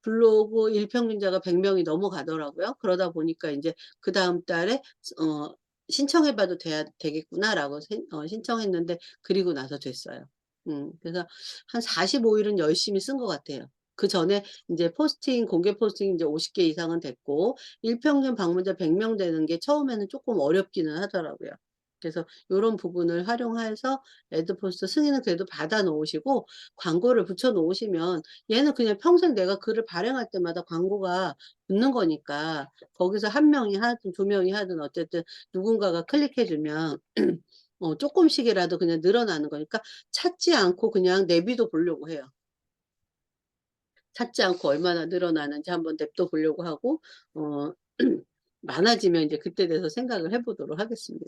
블로그 일평균자가 100 명이 넘어가더라고요. 그러다 보니까 인제 그다음 달에 어 '신청해 봐도 되겠구나.'라고 신청했는데 그리고 나서 됐어요. 그래서 한 45 일은 열심히 쓴 것 같아요. 그전에 인제 공개 포스팅이 인제 50개 이상은 됐고, 일평균 방문자 100명 되는 게 처음에는 쪼끔 어렵기는 하더라고요. 그래서 요런 부분을 활용해서 애드포스트 승인은 그래도 받아 놓으시고, 광고를 붙여 놓으시면 얘는 그냥 평생 내가 글을 발행할 때마다 광고가 붙는 거니까, 거기서 한 명이 하든 두 명이 하든 어쨌든 누군가가 클릭해 주면 쪼끔씩이라도 그냥 늘어나는 거니까 찾지 않고 그냥 내비둬 보려고 해요. 찾지 않고 얼마나 늘어나는지 한번 냅둬 보려고 하고, 어 많아지면 이제 그때 돼서 생각을 해 보도록 하겠습니다.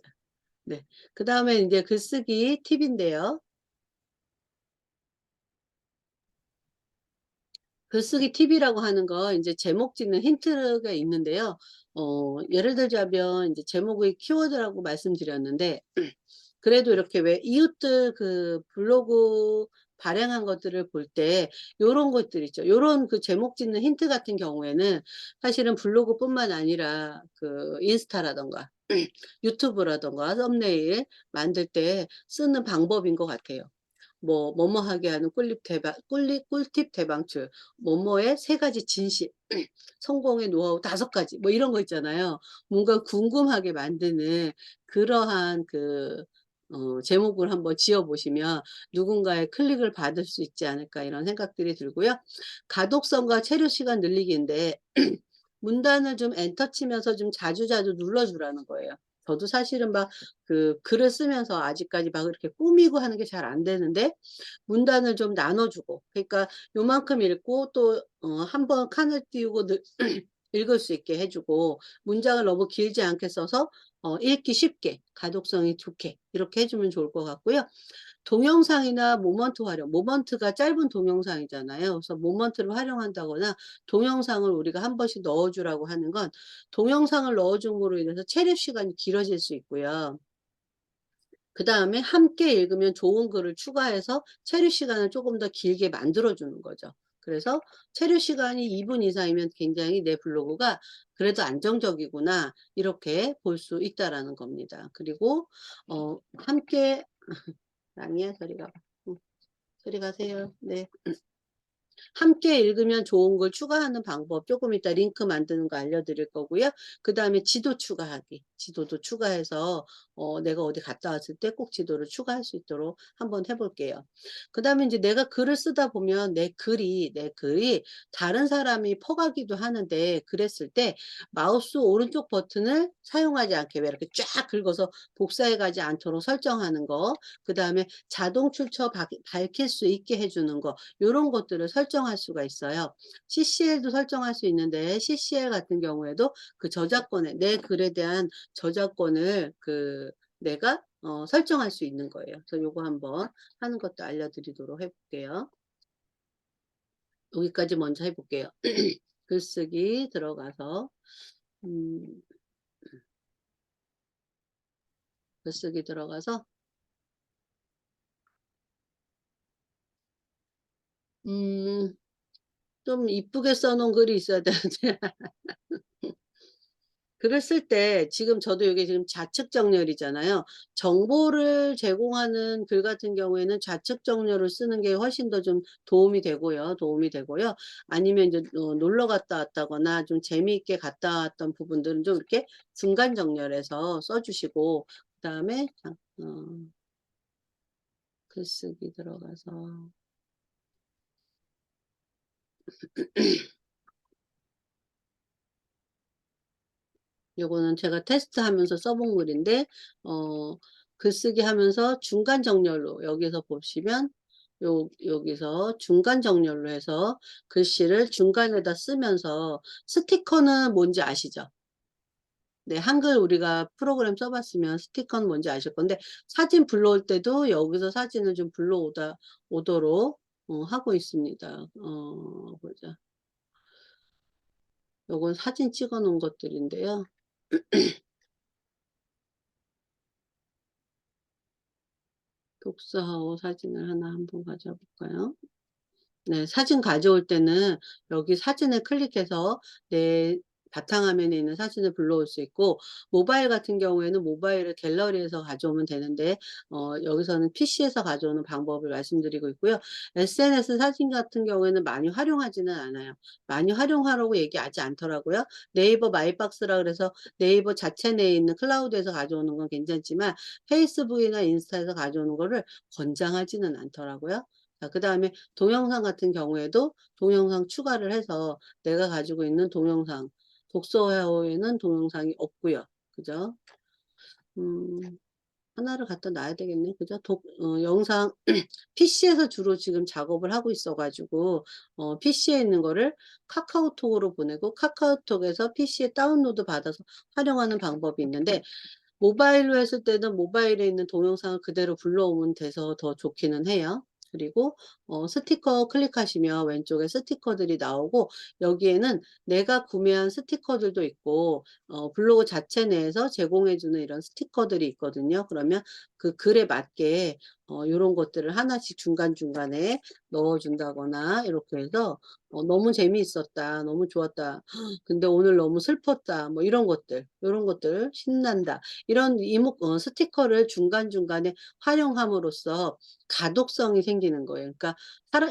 네. 그다음에 인제 글쓰기 팁인데요. 글쓰기 팁이라고 하는 거 인제 제목 짓는 힌트가 있는데요. 예를 들자면 인제 제목의 키워드라고 말씀드렸는데 그래도 이렇게 왜 이웃들 그 블로그 발행한 것들을 볼 때 요런 것들 있죠. 요런 그 제목 짓는 힌트 같은 경우에는 사실은 블로그뿐만 아니라 그 인스타라든가 유튜브라든가 썸네일 만들 때 쓰는 방법인 것 같아요. 뭐 뭐뭐 하게 하는 꿀팁 대방출, 뭐뭐의 세 가지 진실, 성공의 노하우 5가지 뭐 이런 거 있잖아요. 뭔가 궁금하게 만드는 그러한 그 제목을 한번 지어 보시면 누군가의 클릭을 받을 수 있지 않을까 이런 생각들이 들고요. 가독성과 체류 시간 늘리기인데 문단을 좀 엔터 치면서 좀 자주자주 눌러 주라는 거예요. 저도 사실은 막 그 글을 쓰면서 아직까지 막 이렇게 꾸미고 하는 게 잘 안 되는데 문단을 좀 나눠 주고, 그러니까 요만큼 읽고 또 한 번 칸을 띄우고 읽을 수 있게 해 주고, 문장을 너무 길지 않게 써서 읽기 쉽게 가독성이 좋게 이렇게 해 주면 좋을 것 같고요. 동영상이나 모먼트 활용, 모먼트가 짧은 동영상이잖아요. 그래서 모먼트를 활용한다거나 동영상을 우리가 한 번씩 넣어 주라고 하는 건 동영상을 넣어 줌으로 인해서 체류 시간이 길어질 수 있고요. 그다음에 함께 읽으면 좋은 글을 추가해서 체류 시간을 조금 더 길게 만들어 주는 거죠. 그래서 체류 시간이 2분 이상이면 굉장히 '내 블로그가 그래도 안정적이구나.' 이렇게 볼 수 있다라는 겁니다. 그리고 함께 아니야, 저리 가 봐. 저리 가세요. 네. 함께 읽으면 좋은 걸 추가하는 방법 조금 이따 링크 만드는 거 알려드릴 거고요. 그다음에 지도 추가하기. 지도도 추가해서 내가 어디 갔다 왔을 때 꼭 지도를 추가할 수 있도록 한번 해 볼게요. 그다음에 이제 내가 글을 쓰다 보면 내 글이 다른 사람이 퍼가기도 하는데, 그랬을 때 마우스 오른쪽 버튼을 사용하지 않게 왜 이렇게 쫙 긁어서 복사해 가지 않도록 설정하는 거, 그다음에 자동 출처 밝힐 수 있게 해 주는 거, 요런 것들을 설정할 수가 있어요. CCL도 설정할 수 있는데 CCL 같은 경우에도 그 저작권에 내 글에 대한 저작권을 내가 설정할 수 있는 거예요. 그래서 요거 한번 하는 것도 알려드리도록 해 볼게요. 여기까지 먼저 해 볼게요. 글쓰기 들어가서 음 글쓰기 들어가서 음 좀 이쁘게 써 놓은 글이 있어야 되는데 글을 쓸 때 지금 저도 이게 지금 좌측 정렬이잖아요. 정보를 제공하는 글 같은 경우에는 좌측 정렬을 쓰는 게 훨씬 더 좀 도움이 되고요. 아니면 이제 놀러 갔다 왔다거나 좀 재미있게 갔다 왔던 부분들은 좀 이렇게 중간 정렬해서 써 주시고, 그다음에 글쓰기 들어가서 요거는 제가 테스트하면서 써본 글인데 어 글쓰기 하면서 중간 정렬로 여기서 보시면 여기서 중간 정렬로 해서 글씨를 중간에다 쓰면서, 스티커는 뭔지 아시죠? 네. 한글 우리가 프로그램 써 봤으면 스티커는 뭔지 아실 건데, 사진 불러올 때도 여기서 사진을 좀 오도록 하고 있습니다. 보자. 요건 사진 찍어 놓은 것들인데요. 독서하고 사진을 하나 한번 가져와 볼까요? 네. 사진 가져올 때는 여기 사진을 클릭해서 내 바탕화면에 있는 사진을 불러올 수 있고, 모바일 같은 경우에는 모바일을 갤러리에서 가져오면 되는데 여기서는 PC에서 가져오는 방법을 말씀드리고 있고요. SNS 사진 같은 경우에는 많이 활용하지는 않아요. 많이 활용하라고 얘기하지 않더라고요. 네이버 마이박스라 그래서 네이버 자체 내에 있는 클라우드에서 가져오는 건 괜찮지만 페이스북이나 인스타에서 가져오는 거를 권장하지는 않더라고요. 자, 그다음에 동영상 같은 경우에도 동영상 추가를 해서 내가 가지고 있는 동영상, 독서회화에는 동영상이 없고요. 그죠? 음 하나를 갖다 놔야 되겠네. 그죠? 영상 PC에서 주로 지금 작업을 하고 있어 가지고 PC에 있는 거를 카카오톡으로 보내고 카카오톡에서 PC에 다운로드 받아서 활용하는 방법이 있는데, 모바일로 했을 때는 모바일에 있는 동영상을 그대로 불러오면 돼서 더 좋기는 해요. 그리고 스티커 클릭하시면 왼쪽에 스티커들이 나오고, 여기에는 내가 구매한 스티커들도 있고 블로그 자체 내에서 제공해 주는 이런 스티커들이 있거든요. 그러면 그 글에 맞게 요런 것들을 하나씩 중간중간에 넣어 준다거나 이렇게 해서 "너무 재미있었다. 너무 좋았다. 근데 오늘 너무 슬펐다." 뭐 이런 것들, 요런 것들, "신난다." 이런 스티커를 중간중간에 활용함으로써 가독성이 생기는 거예요. 그러니까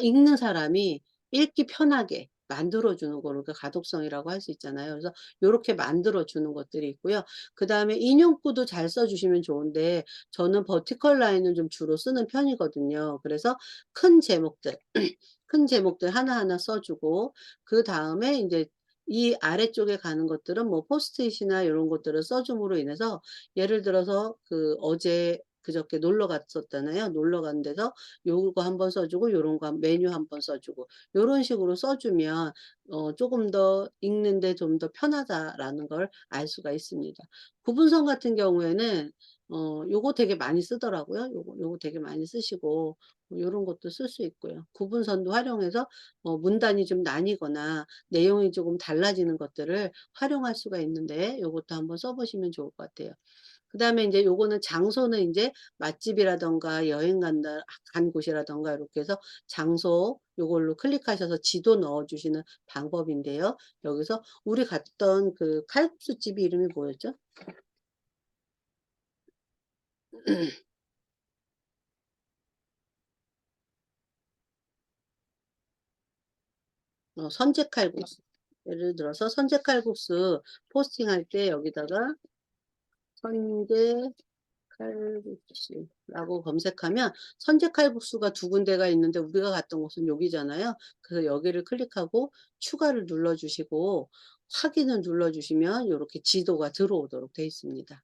읽는 사람이 읽기 편하게 만들어 주는 거를 그 가독성이라고 할 수 있잖아요. 그래서 요렇게 만들어 주는 것들이 있고요. 그다음에 인용구도 잘 써 주시면 좋은데 저는 버티컬 라인을 좀 주로 쓰는 편이거든요. 그래서 큰 제목들, 큰 제목들 하나하나 써 주고 그다음에 인제 이 아래쪽에 가는 것들은 뭐 포스트잇이나 요런 것들을 써 줌으로 인해서 예를 들어서 그저께 놀러 갔었잖아요. 놀러 간 데서 요거 한번 써 주고 요런 거 메뉴 한번 써 주고 요런 식으로 써 주면 쪼금 더 읽는데 좀 더 편하다라는 걸 알 수가 있습니다. 구분선 같은 경우에는 요거 되게 많이 쓰더라고요. 요거 되게 많이 쓰시고 요런 것도 쓸 수 있고요. 구분선도 활용해서 문단이 좀 나뉘거나 내용이 조금 달라지는 것들을 활용할 수가 있는데 요것도 한번 써 보시면 좋을 것 같아요. 그다음에 인제 요거는 장소는 인제 맛집이라든가 여행 간 곳이라든가 요렇게 해서 장소 요걸로 클릭하셔서 지도 넣어 주시는 방법인데요. 여기서 우리 갔던 그 칼국수 집이 이름이 뭐였죠? 선제 칼국수. 예를 들어서 선제 칼국수 포스팅할 때 여기다가 선제 칼국수라고 검색하면 선제 칼국수가 두 군데가 있는데 우리가 갔던 곳은 여기잖아요. 그래서 여기를 클릭하고 추가를 눌러 주시고 확인을 눌러 주시면 요렇게 지도가 들어오도록 돼 있습니다.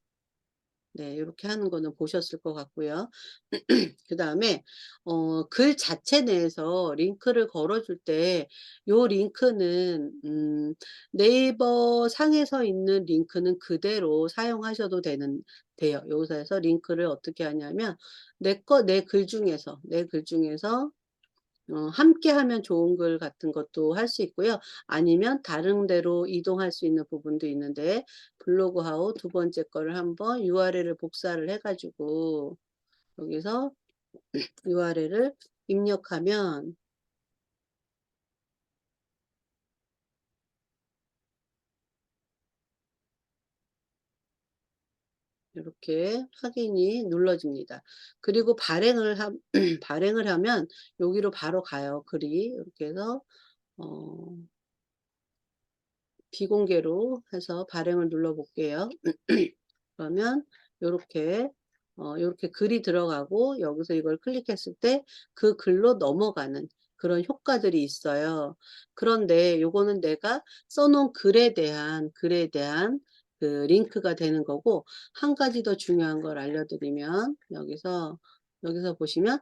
네. 요렇게 하는 거는 보셨을 것 같고요. 그다음에 글 자체 내에서 링크를 걸어 줄 때 요 링크는 네이버 상에서 있는 링크는 그대로 사용하셔도 돼요. 여기서 해서 링크를 어떻게 하냐면 내 글 중에서 함께 하면 좋은 글 같은 것도 할 수 있고요. 아니면 다른 데로 이동할 수 있는 부분도 있는데 블로그하고 두 번째 거를 한번 URL을 복사를 해 가지고 여기서 URL을 입력하면 이렇게 확인이 눌러집니다. 그리고 발행을 하면 여기로 바로 가요, 글이. 이렇게 해서 어 비공개로 해서 발행을 눌러 볼게요. 그러면 요렇게 요렇게 글이 들어가고 여기서 이걸 클릭했을 때 그 글로 넘어가는 그런 효과들이 있어요. 그런데 요거는 내가 써 놓은 글에 대한 그 링크가 되는 거고 한 가지 더 중요한 걸 알려드리면 여기서 보시면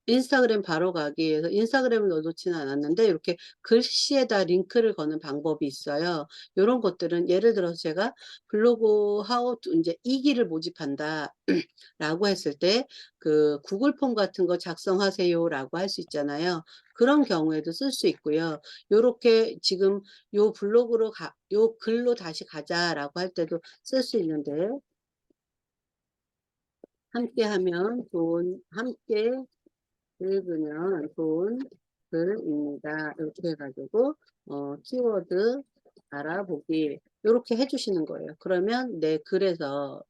인스타그램 바로 가기 위해서 인스타그램을 넣어 놓지는 않았는데 이렇게 글씨에다 링크를 거는 방법이 있어요. 요런 것들은 예를 들어서 제가 블로그 하우 투 인제 "이 기를 모집한다." 라고 했을 때 그 구글 폼 같은 거 "작성하세요."라고 할 수 있잖아요. 그런 경우에도 쓸 수 있고요. 요렇게 지금 "요 글로 다시 가자."라고 할 때도 쓸 수 있는데 함께 읽으면 좋은 글입니다. 이렇게 해 가지고 키워드 알아보기 요렇게 해 주시는 거예요. 그러면 내 글에서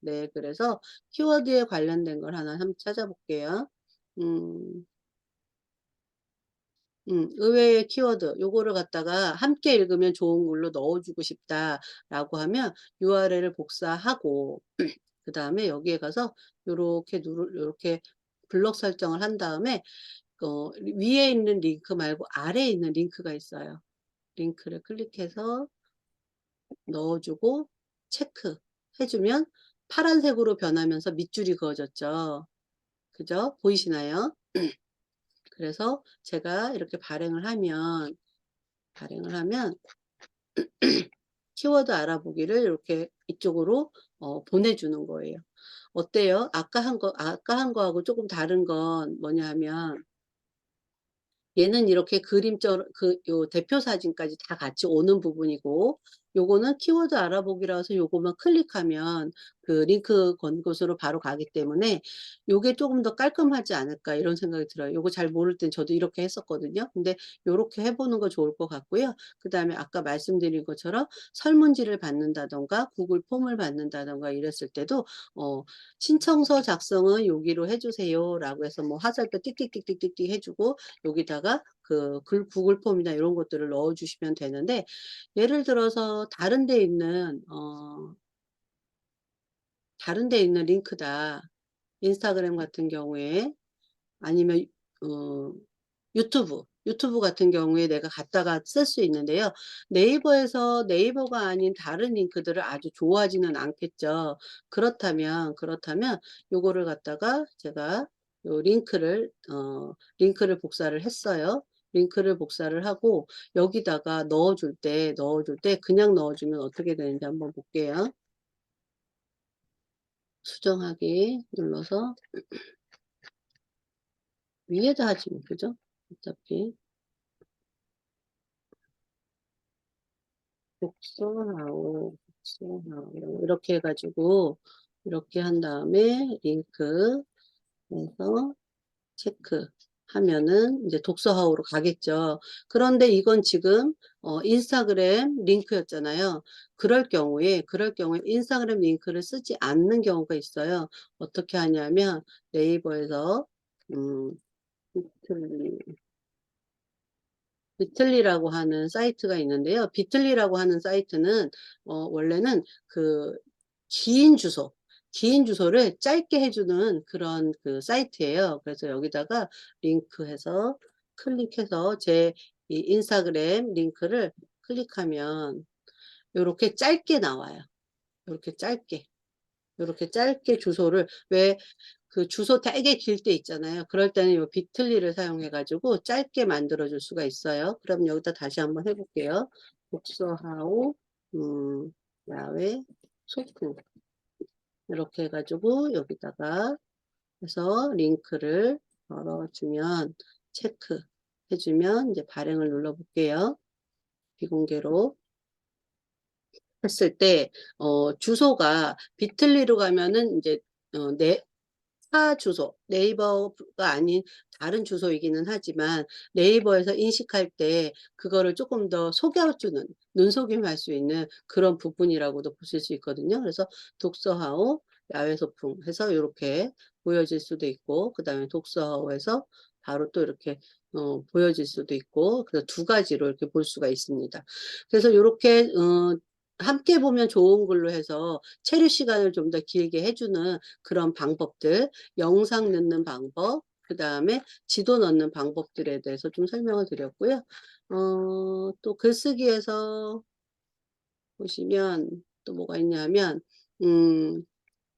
키워드에 관련된 걸 하나 한번 찾아볼게요. 음. 의외의 키워드 요거를 갖다가 "함께 읽으면 좋은 글로 넣어 주고 싶다."라고 하면 URL을 복사하고 그다음에 여기에 가서 요렇게 블록 설정을 한 다음에 위에 있는 링크 말고 아래에 있는 링크가 있어요. 링크를 클릭해서 넣어 주고 체크해 주면 파란색으로 변하면서 밑줄이 그어졌죠. 그죠? 보이시나요? 그래서 제가 이렇게 발행을 하면 키워드 알아보기를 이렇게 이쪽으로 보내주는 거예요. 어때요? 아까 한 거하고 조금 다른 건 뭐냐 하면 얘는 이렇게 요 대표 사진까지 다 같이 오는 부분이고 요거는 키워드 알아보기라서 요거만 클릭하면 그 링크 건 곳으로 바로 가기 때문에 '요게 쪼금 더 깔끔하지 않을까.' 이런 생각이 들어요. 요거 잘 모를 땐 저도 이렇게 했었거든요. 근데 요렇게 해 보는 거 좋을 것 같고요. 그다음에 아까 말씀드린 것처럼 설문지를 받는다든가 구글 폼을 받는다든가 이랬을 때도 "신청서 작성은 여기로 해 주세요."라고 해서 뭐 화살표 띡띡띡띡띡띡 해 주고 여기다가 그 구글 폼이나 요런 것들을 넣어 주시면 되는데, 예를 들어서 다른 데 있는 링크다. 인스타그램 같은 경우에 아니면 어 유튜브 같은 경우에 내가 갖다가 쓸 수 있는데요. 네이버에서 네이버가 아닌 다른 링크들을 아주 좋아하지는 않겠죠. 그렇다면 요거를 갖다가 제가 요 링크를 복사를 했어요. 링크를 복사를 하고 여기다가 넣어 줄 때 그냥 넣어 주면 어떻게 되는지 한번 볼게요. 수정하기 눌러서 위에다 하지 뭐, 그죠? 어차피. 독서하고 이렇게 해 가지고 이렇게 한 다음에 링크 해서 체크하면은 이제 독서하우로 가겠죠. 그런데 이건 지금 인스타그램 링크였잖아요. 그럴 경우에 인스타그램 링크를 쓰지 않는 경우가 있어요. 어떻게 하냐면 네이버에서 음 비틀리 비틀리라고 하는 사이트가 있는데요. 비틀리라고 하는 사이트는 원래는 그 긴 주소, 긴 주소를 짧게 해 주는 그런 그 사이트예요. 그래서 여기다가 링크해서 클릭해서 제 이 인스타그램 링크를 클릭하면 요렇게 짧게 나와요. 요렇게 짧게. 요렇게 짧게 주소를, 왜 그 주소 되게 길 때 있잖아요. 그럴 때는 요 비틀리를 사용해 가지고 짧게 만들어 줄 수가 있어요. 그럼 여기다 다시 한번 해 볼게요. 독서하우 야외 소품 이렇게 해 가지고 여기다가 해서 링크를 걸어 주면, 체크해 주면 이제 발행을 눌러 볼게요. 비공개로 했을 때 주소가 비틀리로 가면은 인제 네 타 주소, 네이버가 아닌 다른 주소이기는 하지만 네이버에서 인식할 때 그거를 쪼끔 더 속여주는, 눈속임할 수 있는 그런 부분이라고도 보실 수 있거든요. 그래서 독서하우 야외 소풍 해서 요렇게 보여질 수도 있고, 그다음에 독서하우에서 바로 또 이렇게 보여질 수도 있고, 그래서 두 가지로 이렇게 볼 수가 있습니다. 그래서 요렇게 함께 보면 좋은 글로 해서 체류 시간을 좀 더 길게 해 주는 그런 방법들, 영상 넣는 방법, 그다음에 지도 넣는 방법들에 대해서 좀 설명을 드렸고요. 또 글쓰기에서 보시면 또 뭐가 있냐면 음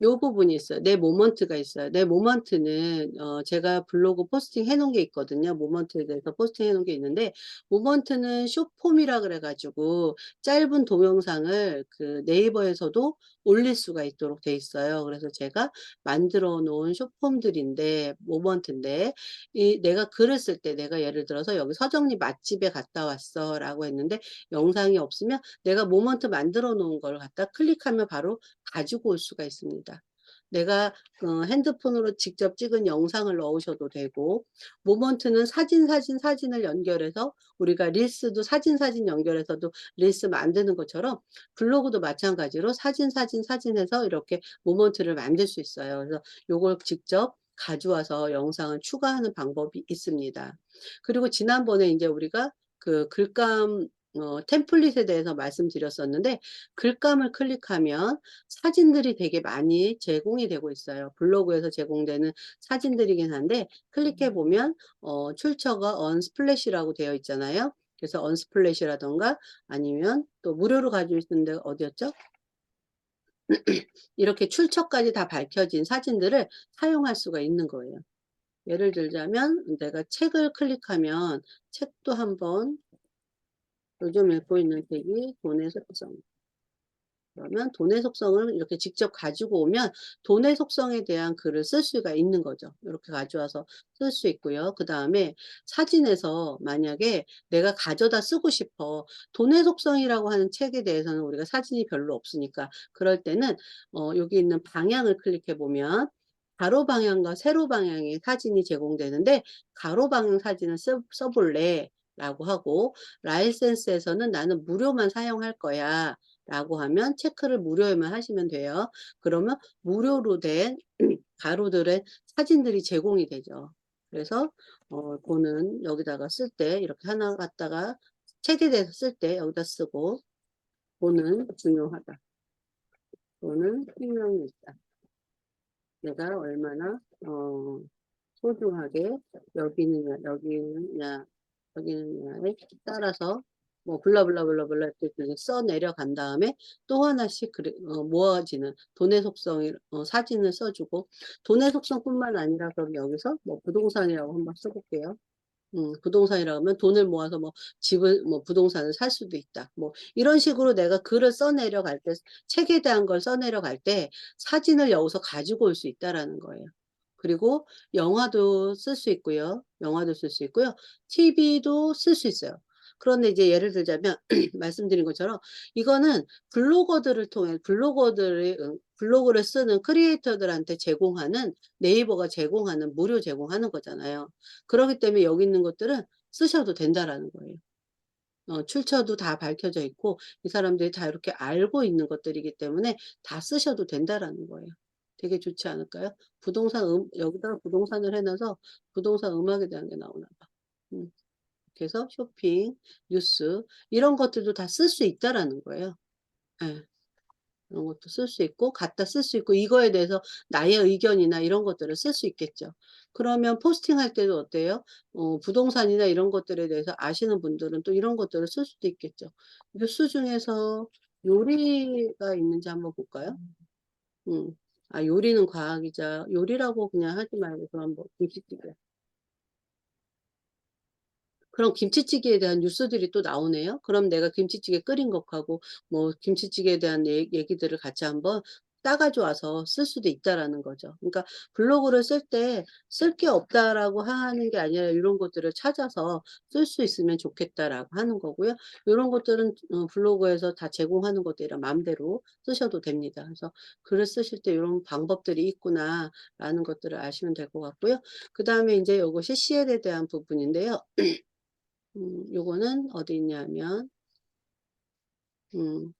요 부분이 있어요. 내 모먼트가 있어요. 내 모먼트는 제가 블로그 포스팅 해 놓은 게 있거든요. 모먼트에 대해서 포스팅해 놓은 게 있는데, 모먼트는 숏폼이라 그래 가지고 짧은 동영상을 그 네이버에서도 올릴 수가 있도록 돼 있어요. 그래서 제가 만들어 놓은 숏폼들인데, 모먼트인데, 이 내가 글을 쓸 때 내가 예를 들어서 "여기 서정리 맛집에 갔다 왔어."라고 했는데 영상이 없으면 내가 모먼트 만들어 놓은 걸 갖다 클릭하면 바로 가지고 올 수가 있습니다. 내가 핸드폰으로 직접 찍은 영상을 넣으셔도 되고, 모먼트는 사진을 연결해서 우리가 릴스도 사진 연결해서도 릴스 만드는 것처럼 블로그도 마찬가지로 사진 해서 이렇게 모먼트를 만들 수 있어요. 그래서 요걸 직접 가져와서 영상을 추가하는 방법이 있습니다. 그리고 지난번에 인제 우리가 그 글감 템플릿에 대해서 말씀드렸었는데, 글감을 클릭하면 사진들이 되게 많이 제공이 되고 있어요. 블로그에서 제공되는 사진들이긴 한데 클릭해 보면 출처가 언스플래시라고 되어 있잖아요. 그래서 언스플래시라든가 아니면 또 무료로 가지고 있는 데가 어디였죠? 이렇게 출처까지 다 밝혀진 사진들을 사용할 수가 있는 거예요. 예를 들자면 내가 책을 클릭하면 책도 한번, 요즘 읽고 있는 책이 돈의 습성. 그러면 돈의 속성을 이렇게 직접 가지고 오면 돈의 속성에 대한 글을 쓸 수가 있는 거죠. 이렇게 가져와서 쓸 수 있고요. 그다음에 사진에서 만약에 내가 가져다 쓰고 싶어. 돈의 속성이라고 하는 책에 대해서는 우리가 사진이 별로 없으니까 그럴 때는 여기 있는 방향을 클릭해 보면 가로 방향과 세로 방향의 사진이 제공되는데 가로 방향 사진을 써볼래? 라고 하고 라이센스에서는 나는 무료만 사용할 거야 라고 하면 체크를 무료에만 하시면 돼요. 그러면 무료로 된 가로들의 사진들이 제공이 되죠. 그래서 돈은 여기다가 쓸 때 이렇게 하나 갖다가 책에 대해서 쓸 때 여기다 쓰고 돈은 중요하다. 돈은 생명이 있다. 내가 얼마나 소중하게 여기느냐, 여기느냐, 여기느냐에 따라서 뭐 블라블라블라블라 이렇게 그냥 써 내려간 다음에 또 하나씩 모아지는 돈의 속성 사진을 써주고 돈의 속성뿐만 아니라 그럼 여기서 뭐 부동산이라고 한번 써볼게요. 부동산이라고 하면 돈을 모아서 뭐 집을 뭐 부동산을 살 수도 있다. 뭐 이런 식으로 내가 글을 써내려갈 때 책에 대한 걸 써내려갈 때 사진을 여기서 가지고 올 수 있다라는 거예요. 그리고 영화도 쓸 수 있고요. 영화도 쓸 수 있고요. TV도 쓸 수 있어요. 그런데 이제 예를 들자면 말씀드린 것처럼 이거는 블로거들을 통해 블로그를 쓰는 크리에이터들한테 제공하는 네이버가 제공하는 무료 제공하는 거잖아요. 그렇기 때문에 여기 있는 것들은 쓰셔도 된다라는 거예요. 출처도 다 밝혀져 있고 이 사람들이 다 이렇게 알고 있는 것들이기 때문에 다 쓰셔도 된다라는 거예요. 되게 좋지 않을까요? 부동산 여기다가 부동산을 해 놔서 부동산 음악에 대한 게 나오나 봐. 음. 그래서 쇼핑, 뉴스 이런 것들도 다 쓸 수 있다라는 거예요. 예. 이런 것도 쓸 수 있고 갖다 쓸 수 있고 이거에 대해서 나의 의견이나 이런 것들을 쓸 수 있겠죠. 그러면 포스팅할 때도 어때요? 부동산이나 이런 것들에 대해서 아시는 분들은 또 이런 것들을 쓸 수도 있겠죠. 뉴스 중에서 요리가 있는지 한번 볼까요? 음. 아 요리는 과학이자 요리라고 그냥 하지 말고 그럼 뭐 김치찌개. 그럼 김치찌개에 대한 뉴스들이 또 나오네요. 그럼 내가 김치찌개 끓인 것하고 뭐 김치찌개에 대한 얘기들을 같이 한번 따가져 와서 쓸 수도 있다라는 거죠. 그러니까 블로그를 쓸 때 '쓸 게 없다.'라고 하는 게 아니라 이런 것들을 찾아서 쓸 수 있으면 좋겠다라고 하는 거고요. 요런 것들은 블로그에서 다 제공하는 것들이라 마음대로 쓰셔도 됩니다. 그래서 글을 쓰실 때 '요런 방법들이 있구나.'라는 것들을 아시면 될 것 같고요. 그다음에 인제 요거 CCL에 대한 부분인데요. 요거는 어디 있냐면 음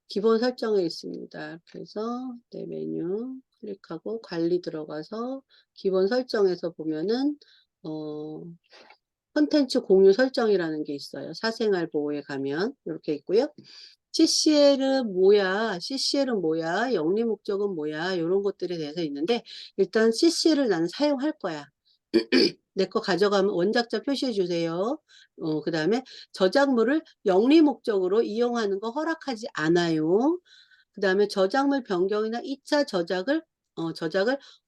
기본 설정에 있습니다. 그래서 내 메뉴 클릭하고 관리 들어가서 기본 설정에서 보면은 어 콘텐츠 공유 설정이라는 게 있어요. 사생활 보호에 가면 요렇게 있고요. CCL은 뭐야? CCL은 뭐야? 영리 목적은 뭐야? 요런 것들에 대해서 있는데 일단 CCL을 나는 사용할 거야. 내 거 가져가면 원작자 표시해 주세요. 그다음에 저작물을 영리 목적으로 이용하는 거 허락하지 않아요. 그다음에 저작물 변경이나 2차 저작을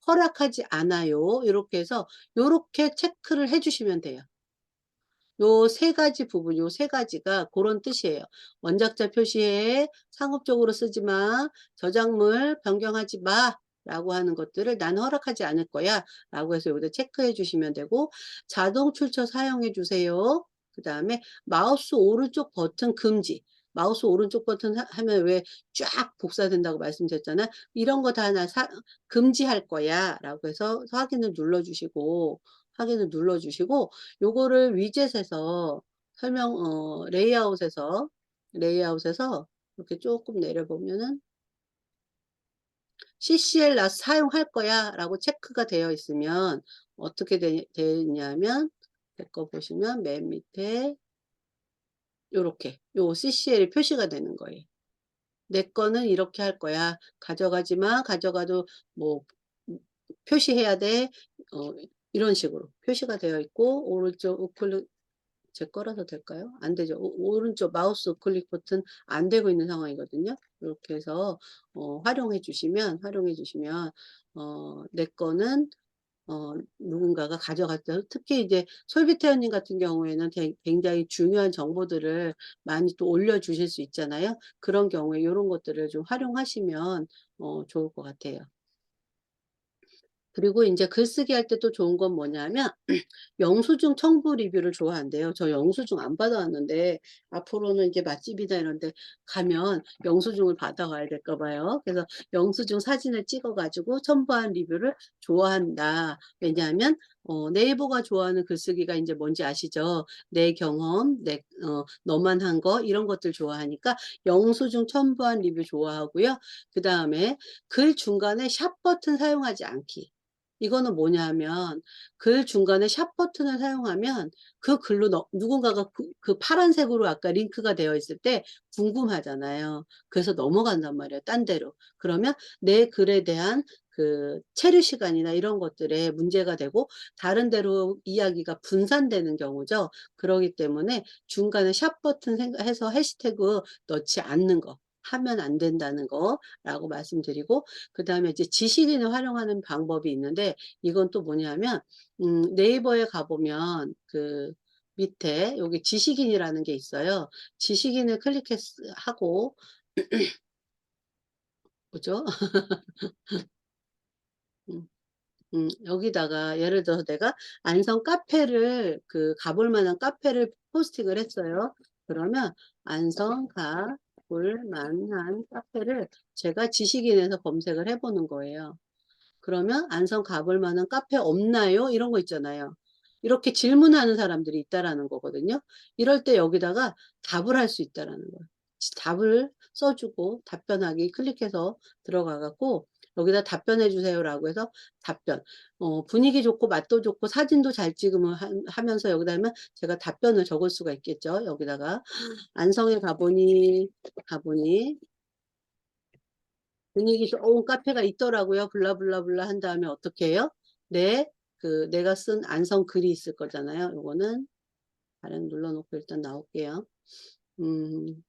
허락하지 않아요. 요렇게 해서 요렇게 체크를 해 주시면 돼요. 요 세 가지 부분 요 세 가지가 고런 뜻이에요. "원작자 표시해. 상업적으로 쓰지 마. 저작물 변경하지 마."라고 하는 것들을 "나는 허락하지 않을 거야."라고 해서 여기다 체크해 주시면 되고 "자동 출처 사용해 주세요." 그다음에 마우스 오른쪽 버튼 금지. 마우스 오른쪽 버튼 하면 왜 쫙 복사된다고 말씀드렸잖아요. "이런 거 다 나 금지할 거야."라고 해서 확인을 눌러 주시고 요거를 위젯에서 레이아웃에서 이렇게 쪼끔 내려보면은 "CCL 나 사용할 거야."라고 체크가 되어 있으면 어떻게 되냐면 제 거 보시면 맨 밑에 요렇게 요 CCL이 표시가 되는 거예요. "내 거는 이렇게 할 거야. 가져가지 마. 가져가도 뭐 표시해야 돼." 어 이런 식으로 표시가 되어 있고 오른쪽 우클릭 제 거라서 될까요? 안 되죠. 오른쪽 마우스 우클릭 버튼 안 되고 있는 상황이거든요. 이렇게 해서 활용해 주시면 내 거는 누군가가 가져갔죠. 특히 이제 솔비태어님 같은 경우에는 굉장히 중요한 정보들을 많이 또 올려주실 수 있잖아요. 그런 경우에 요런 것들을 좀 활용하시면 좋을 것 같아요. 그리고 인제 글쓰기 할 때 또 좋은 건 뭐냐면 영수증 첨부 리뷰를 좋아한대요. 저 영수증 안 받아 왔는데 앞으로는 이제 맛집이나 이런 데 가면 영수증을 받아가야 될까 봐요. 그래서 영수증 사진을 찍어 가지고 첨부한 리뷰를 좋아한다. 왜냐하면 네이버가 좋아하는 글쓰기가 인제 뭔지 아시죠? 내 경험, 너만 한 거 이런 것들 좋아하니까 영수증 첨부한 리뷰 좋아하고요. 그다음에 글 중간에 샵 버튼 사용하지 않기. 이거는 뭐냐면 글 중간에 샵 버튼을 사용하면 그 글로 누군가가 그 파란색으로 아까 링크가 되어 있을 때 궁금하잖아요. 그래서 넘어간단 말이에요, 딴 데로. 그러면 내 글에 대한 그 체류 시간이나 이런 것들에 문제가 되고 다른 데로 이야기가 분산되는 경우죠. 그러기 때문에 중간에 샵 버튼 해서 해시태그 넣지 않는 거. 하면 안 된다는 거라고 말씀드리고, 그다음에 이제 지식인을 활용하는 방법이 있는데, 이건 또 뭐냐면 네이버에 가보면 그 밑에 여기 지식인이라는 게 있어요. 지식인을 하고 뭐죠? 음, 여기다가 예를 들어서 내가 안성 카페를 가볼 만한 카페를 포스팅을 했어요. 그러면 안성 가볼 만한 카페를 제가 지식인에서 검색을 해보는 거예요. 그러면 "안성 가볼 만한 카페 없나요?" 이런 거 있잖아요. 이렇게 질문하는 사람들이 있다라는 거거든요. 이럴 때 여기다가 답을 할 수 있다라는 거예요. 답을 써 주고 답변하기 클릭해서 들어가 갖고 여기다 "답변해 주세요."라고 해서 답변. 분위기 좋고 맛도 좋고 사진도 잘 찍으면 하면서 여기다 하면 제가 답변을 적을 수가 있겠죠. 여기다가 "안성에 가보니 분위기 좋은 카페가 있더라고요. 블라블라블라." 한 다음에 어떻게 해요? 내 내가 쓴 안성 글이 있을 거잖아요. 요거는 발행 눌러 놓고 일단 나올게요. 음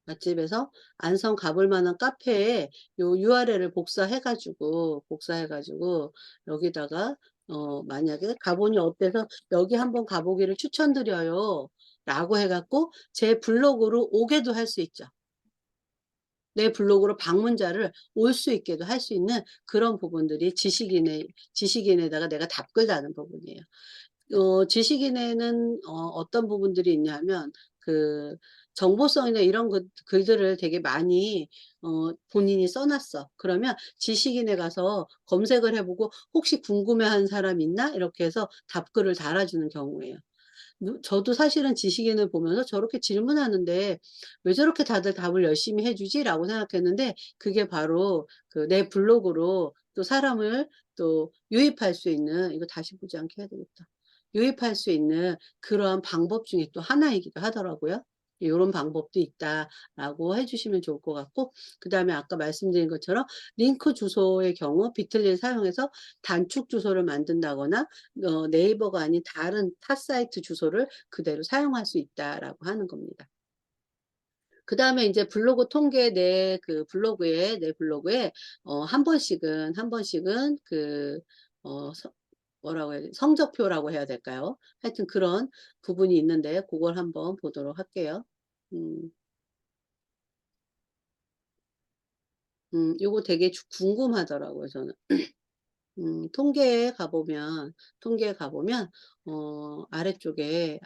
맛집에서 안성 가볼 만한 카페에 요 URL을 복사해 가지고 여기다가 만약에 "가보니 어때서 여기 한번 가 보기를 추천드려요." 라고 해 갖고 제 블로그로 오게도 할 수 있죠. 내 블로그로 방문자를 올 수 있게도 할 수 있는 그런 부분들이 지식인에다가 내가 답글 다는 부분이에요. 지식인에는 어떤 부분들이 있냐면 그 정보성이나 이런 글들을 되게 많이 본인이 써 놨어. 그러면 지식인에 가서 검색을 해 보고 "혹시 궁금해하는 사람 있나?" 이렇게 해서 답글을 달아주는 경우예요. 저도 사실은 지식인을 보면서 '저렇게 질문하는데 왜 저렇게 다들 답을 열심히 해 주지?'라고 생각했는데, 그게 바로 내 블로그로 또 사람을 또 유입할 수 있는, 이거 다시 보지 않게 해야 되겠다. 유입할 수 있는 그러한 방법 중에 또 하나이기도 하더라고요. 요런 방법도 있다라고 해 주시면 좋을 것 같고, 그다음에 아까 말씀드린 것처럼 링크 주소의 경우 비틀리를 사용해서 단축 주소를 만든다거나 네이버가 아닌 다른 타 사이트 주소를 그대로 사용할 수 있다라고 하는 겁니다. 그다음에 인제 블로그 통계 내 블로그에 한 번씩은 뭐라고 해야 되지? 성적표라고 해야 될까요? 하여튼 그런 부분이 있는데 고걸 한번 보도록 할게요. 음. 요거 되게 궁금하더라고요, 저는. 통계에 가보면 아래쪽에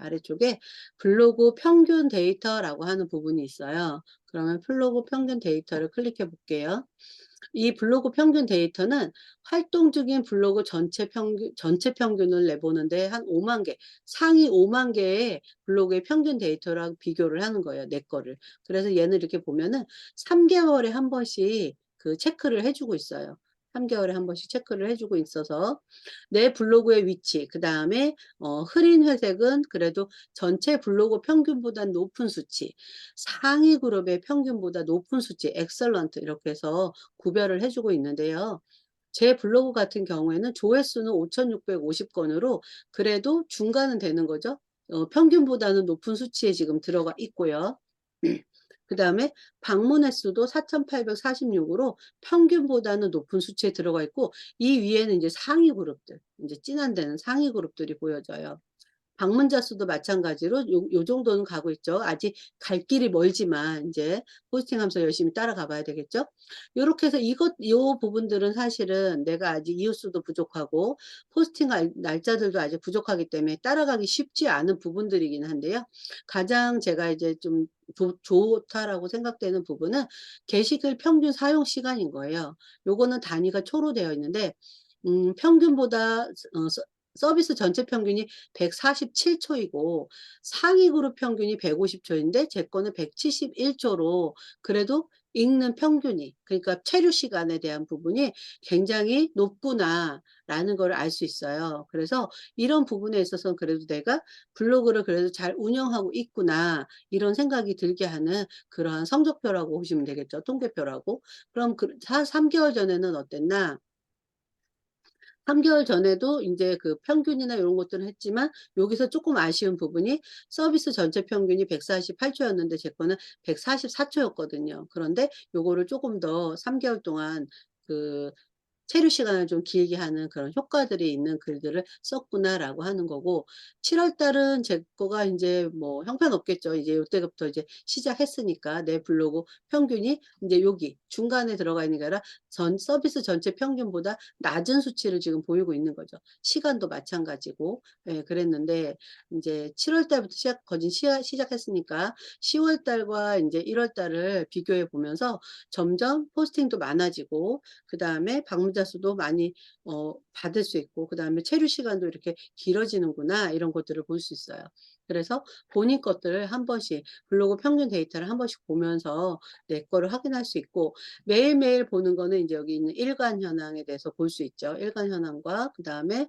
블로그 평균 데이터라고 하는 부분이 있어요. 그러면 블로그 평균 데이터를 클릭해 볼게요. 이 블로그 평균 데이터는 활동 중인 블로그 전체 평균을 내보는데 한 5만 개, 상위 5만 개의 블로그의 평균 데이터랑 비교를 하는 거예요, 내 거를. 그래서 얘는 이렇게 보면은 3개월에 한 번씩 체크를 해 주고 있어요. 3개월에 한 번씩 체크를 해 주고 있어서 내 블로그의 위치, 그다음에 흐린 회색은 그래도 전체 블로그 평균보다 높은 수치, 상위 그룹의 평균보다 높은 수치, 엑셀런트 이렇게 해서 구별을 해 주고 있는데요. 제 블로그 같은 경우에는 조회수는 5,650 건으로 그래도 중간은 되는 거죠. 평균보다는 높은 수치에 지금 들어가 있고요. 그다음에 방문 횟수도 4,846으로 평균보다는 높은 수치에 들어가 있고, 이 위에는 이제 상위 그룹들, 이제 진한 데는 상위 그룹들이 보여져요. 방문자 수도 마찬가지로 요 정도는 가고 있죠. 아직 갈 길이 멀지만 인제 포스팅하면서 열심히 따라가 봐야 되겠죠. 요렇게 해서 요 부분들은 사실은 내가 아직 이웃 수도 부족하고 포스팅 날짜들도 아직 부족하기 때문에 따라가기 쉽지 않은 부분들이긴 한데요. 가장 제가 이제 좀 좋다라고 생각되는 부분은 게시글 평균 사용 시간인 거예요. 요거는 단위가 초로 되어 있는데, 평균보다 서비스 전체 평균이 147 초이고 상위 그룹 평균이 150 초인데 제 거는 171 초로 그래도 읽는 평균이, 그러니까 체류 시간에 대한 부분이 굉장히 높구나라는 걸 알 수 있어요. 그래서 이런 부분에 있어서는 그래도 '내가 블로그를 그래도 잘 운영하고 있구나.' 이런 생각이 들게 하는 그러한 성적표라고 보시면 되겠죠, 통계표라고. 그럼 그 3 개월 전에는 어땠나? 3 개월 전에도 인제 그 평균이나 요런 것들은 했지만 여기서 쪼끔 아쉬운 부분이 서비스 전체 평균이 148 초였는데 제 거는 144 초였거든요. 그런데 요거를 쪼금 더 3 개월 동안 그 체류 시간을 좀 길게 하는 그런 효과들이 있는 글들을 썼구나라고 하는 거고, 7월 달은 제 거가 인제 뭐 형편없겠죠. 이제 요때부터 이제 시작했으니까 내 블로그 평균이 인제 여기 중간에 들어가 있는 게 아니라 전 서비스 전체 평균보다 낮은 수치를 지금 보이고 있는 거죠. 시간도 마찬가지고. 예, 그랬는데 인제 7월 달부터 시작했으니까 10월 달과 인제 1월 달을 비교해 보면서 점점 포스팅도 많아지고, 그다음에 방문자 수도 많이 받을 수 있고, 그다음에 체류 시간도 이렇게 길어지는구나 이런 것들을 볼 수 있어요. 그래서 본인 것들을 한 번씩 블로그 평균 데이터를 한 번씩 보면서 내 거를 확인할 수 있고, 매일매일 보는 거는 인제 여기 있는 일간 현황에 대해서 볼 수 있죠. 일간 현황과 그다음에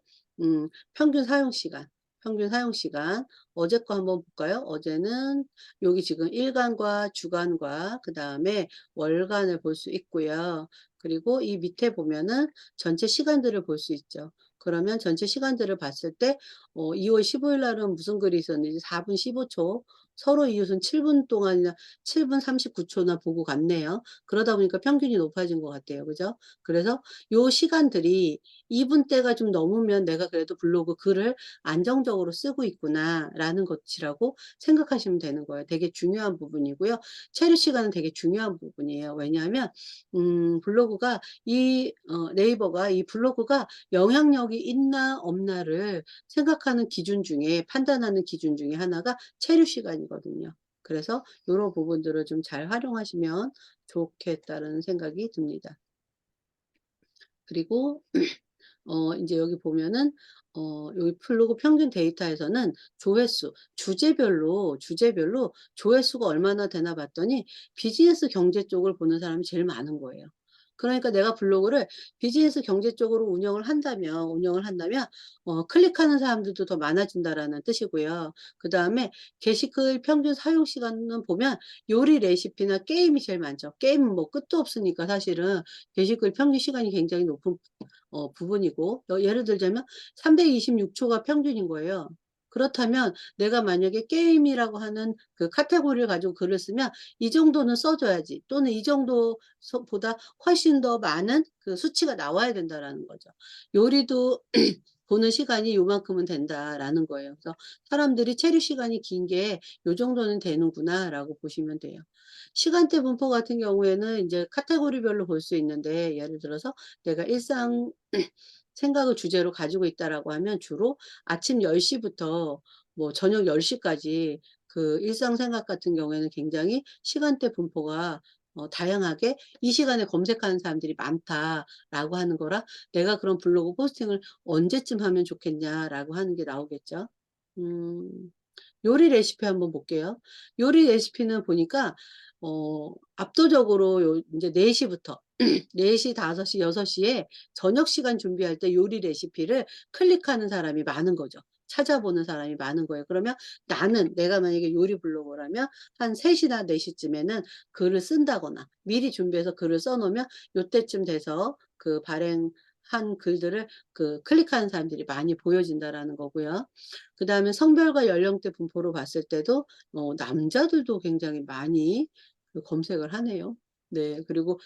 평균 사용 시간, 평균 사용 시간. 어제 거 한번 볼까요? 어제는 여기 지금 일간과 주간과 그다음에 월간을 볼 수 있고요. 그리고 이 밑에 보면은 전체 시간들을 볼 수 있죠. 그러면 전체 시간들을 봤을 때 2월 15일 날은 무슨 글이 있었는지 4분 15 초, 서로 이웃은 7분 동안이나 7분 39 초나 보고 갔네요. 그러다 보니까 평균이 높아진 것 같아요. 그죠? 그래서 요 시간들이 2 분대가 좀 넘으면 '내가 그래도 블로그 글을 안정적으로 쓰고 있구나.'라는 것이라고 생각하시면 되는 거예요. 되게 중요한 부분이고요. 체류 시간은 되게 중요한 부분이에요. 왜냐하면 블로그가 네이버가 이 블로그가 영향력이 있나 없나를 생각하는 기준 중에, 판단하는 기준 중에 하나가 체류 시간이거든요. 그래서 요런 부분들을 좀 잘 활용하시면 좋겠다는 생각이 듭니다. 그리고 인제 여기 보면은 여기 블로그 평균 데이터에서는 주제별로 조회수가 얼마나 되나 봤더니 비즈니스 경제 쪽을 보는 사람이 제일 많은 거예요. 그러니까 내가 블로그를 비즈니스 경제 쪽으로 운영을 한다면 클릭하는 사람들도 더 많아진다라는 뜻이고요. 그다음에 게시글 평균 사용 시간은 보면 요리 레시피나 게임이 제일 많죠. 게임은 뭐 끝도 없으니까 사실은 게시글 평균 시간이 굉장히 높은 부분이고, 예를 들자면 326 초가 평균인 거예요. 그렇다면 내가 만약에 게임이라고 하는 그 카테고리를 가지고 글을 쓰면 이 정도는 써 줘야지, 또는 이 정도 보다 훨씬 더 많은 그 수치가 나와야 된다라는 거죠. 요리도 보는 시간이 요만큼은 된다라는 거예요. 그래서 사람들이 체류 시간이 긴 게 '요 정도는 되는구나.'라고 보시면 돼요. 시간대 분포 같은 경우에는 인제 카테고리별로 볼 수 있는데, 예를 들어서 내가 일상 생각을 주제로 가지고 있다라고 하면 주로 아침 10 시부터 뭐 저녁 10 시까지 그 일상 생각 같은 경우에는 굉장히 시간대 분포가 다양하게 '이 시간에 검색하는 사람들이 많다.'라고 하는 거라 '내가 그런 블로그 포스팅을 언제쯤 하면 좋겠냐.'라고 하는 게 나오겠죠. 음. 요리 레시피 한번 볼게요. 요리 레시피는 보니까 압도적으로 인제 4 시부터 4 시, 5 시, 6 시에 저녁 시간 준비할 때 요리 레시피를 클릭하는 사람이 많은 거죠. 찾아보는 사람이 많은 거예요. 그러면 내가 만약에 요리 블로거라면 한 3 시나 4 시쯤에는 글을 쓴다거나 미리 준비해서 글을 써 놓으면 요때쯤 돼서 그 발행한 글들을 그 클릭하는 사람들이 많이 보여진다라는 거고요. 그다음에 성별과 연령대 분포로 봤을 때도 남자들도 굉장히 많이 검색을 하네요. 네. 그리고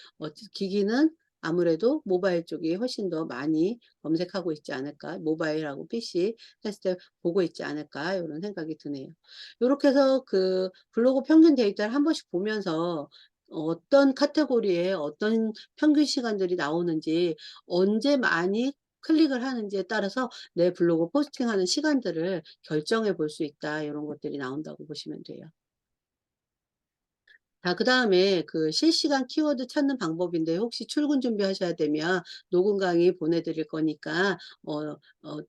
기기는 아무래도 모바일 쪽이 훨씬 더 많이 검색하고 있지 않을까. 모바일하고 PC 했을 때 보고 있지 않을까 요런 생각이 드네요. 요렇게 해서 그 블로그 평균 데이터를 한 번씩 보면서 어떤 카테고리에 어떤 평균 시간들이 나오는지, 언제 많이 클릭을 하는지에 따라서 내 블로그 포스팅하는 시간들을 결정해 볼 수 있다. 요런 것들이 나온다고 보시면 돼요. 자, 그다음에 그 실시간 키워드 찾는 방법인데, 혹시 출근 준비하셔야 되면 녹음 강의 보내드릴 거니까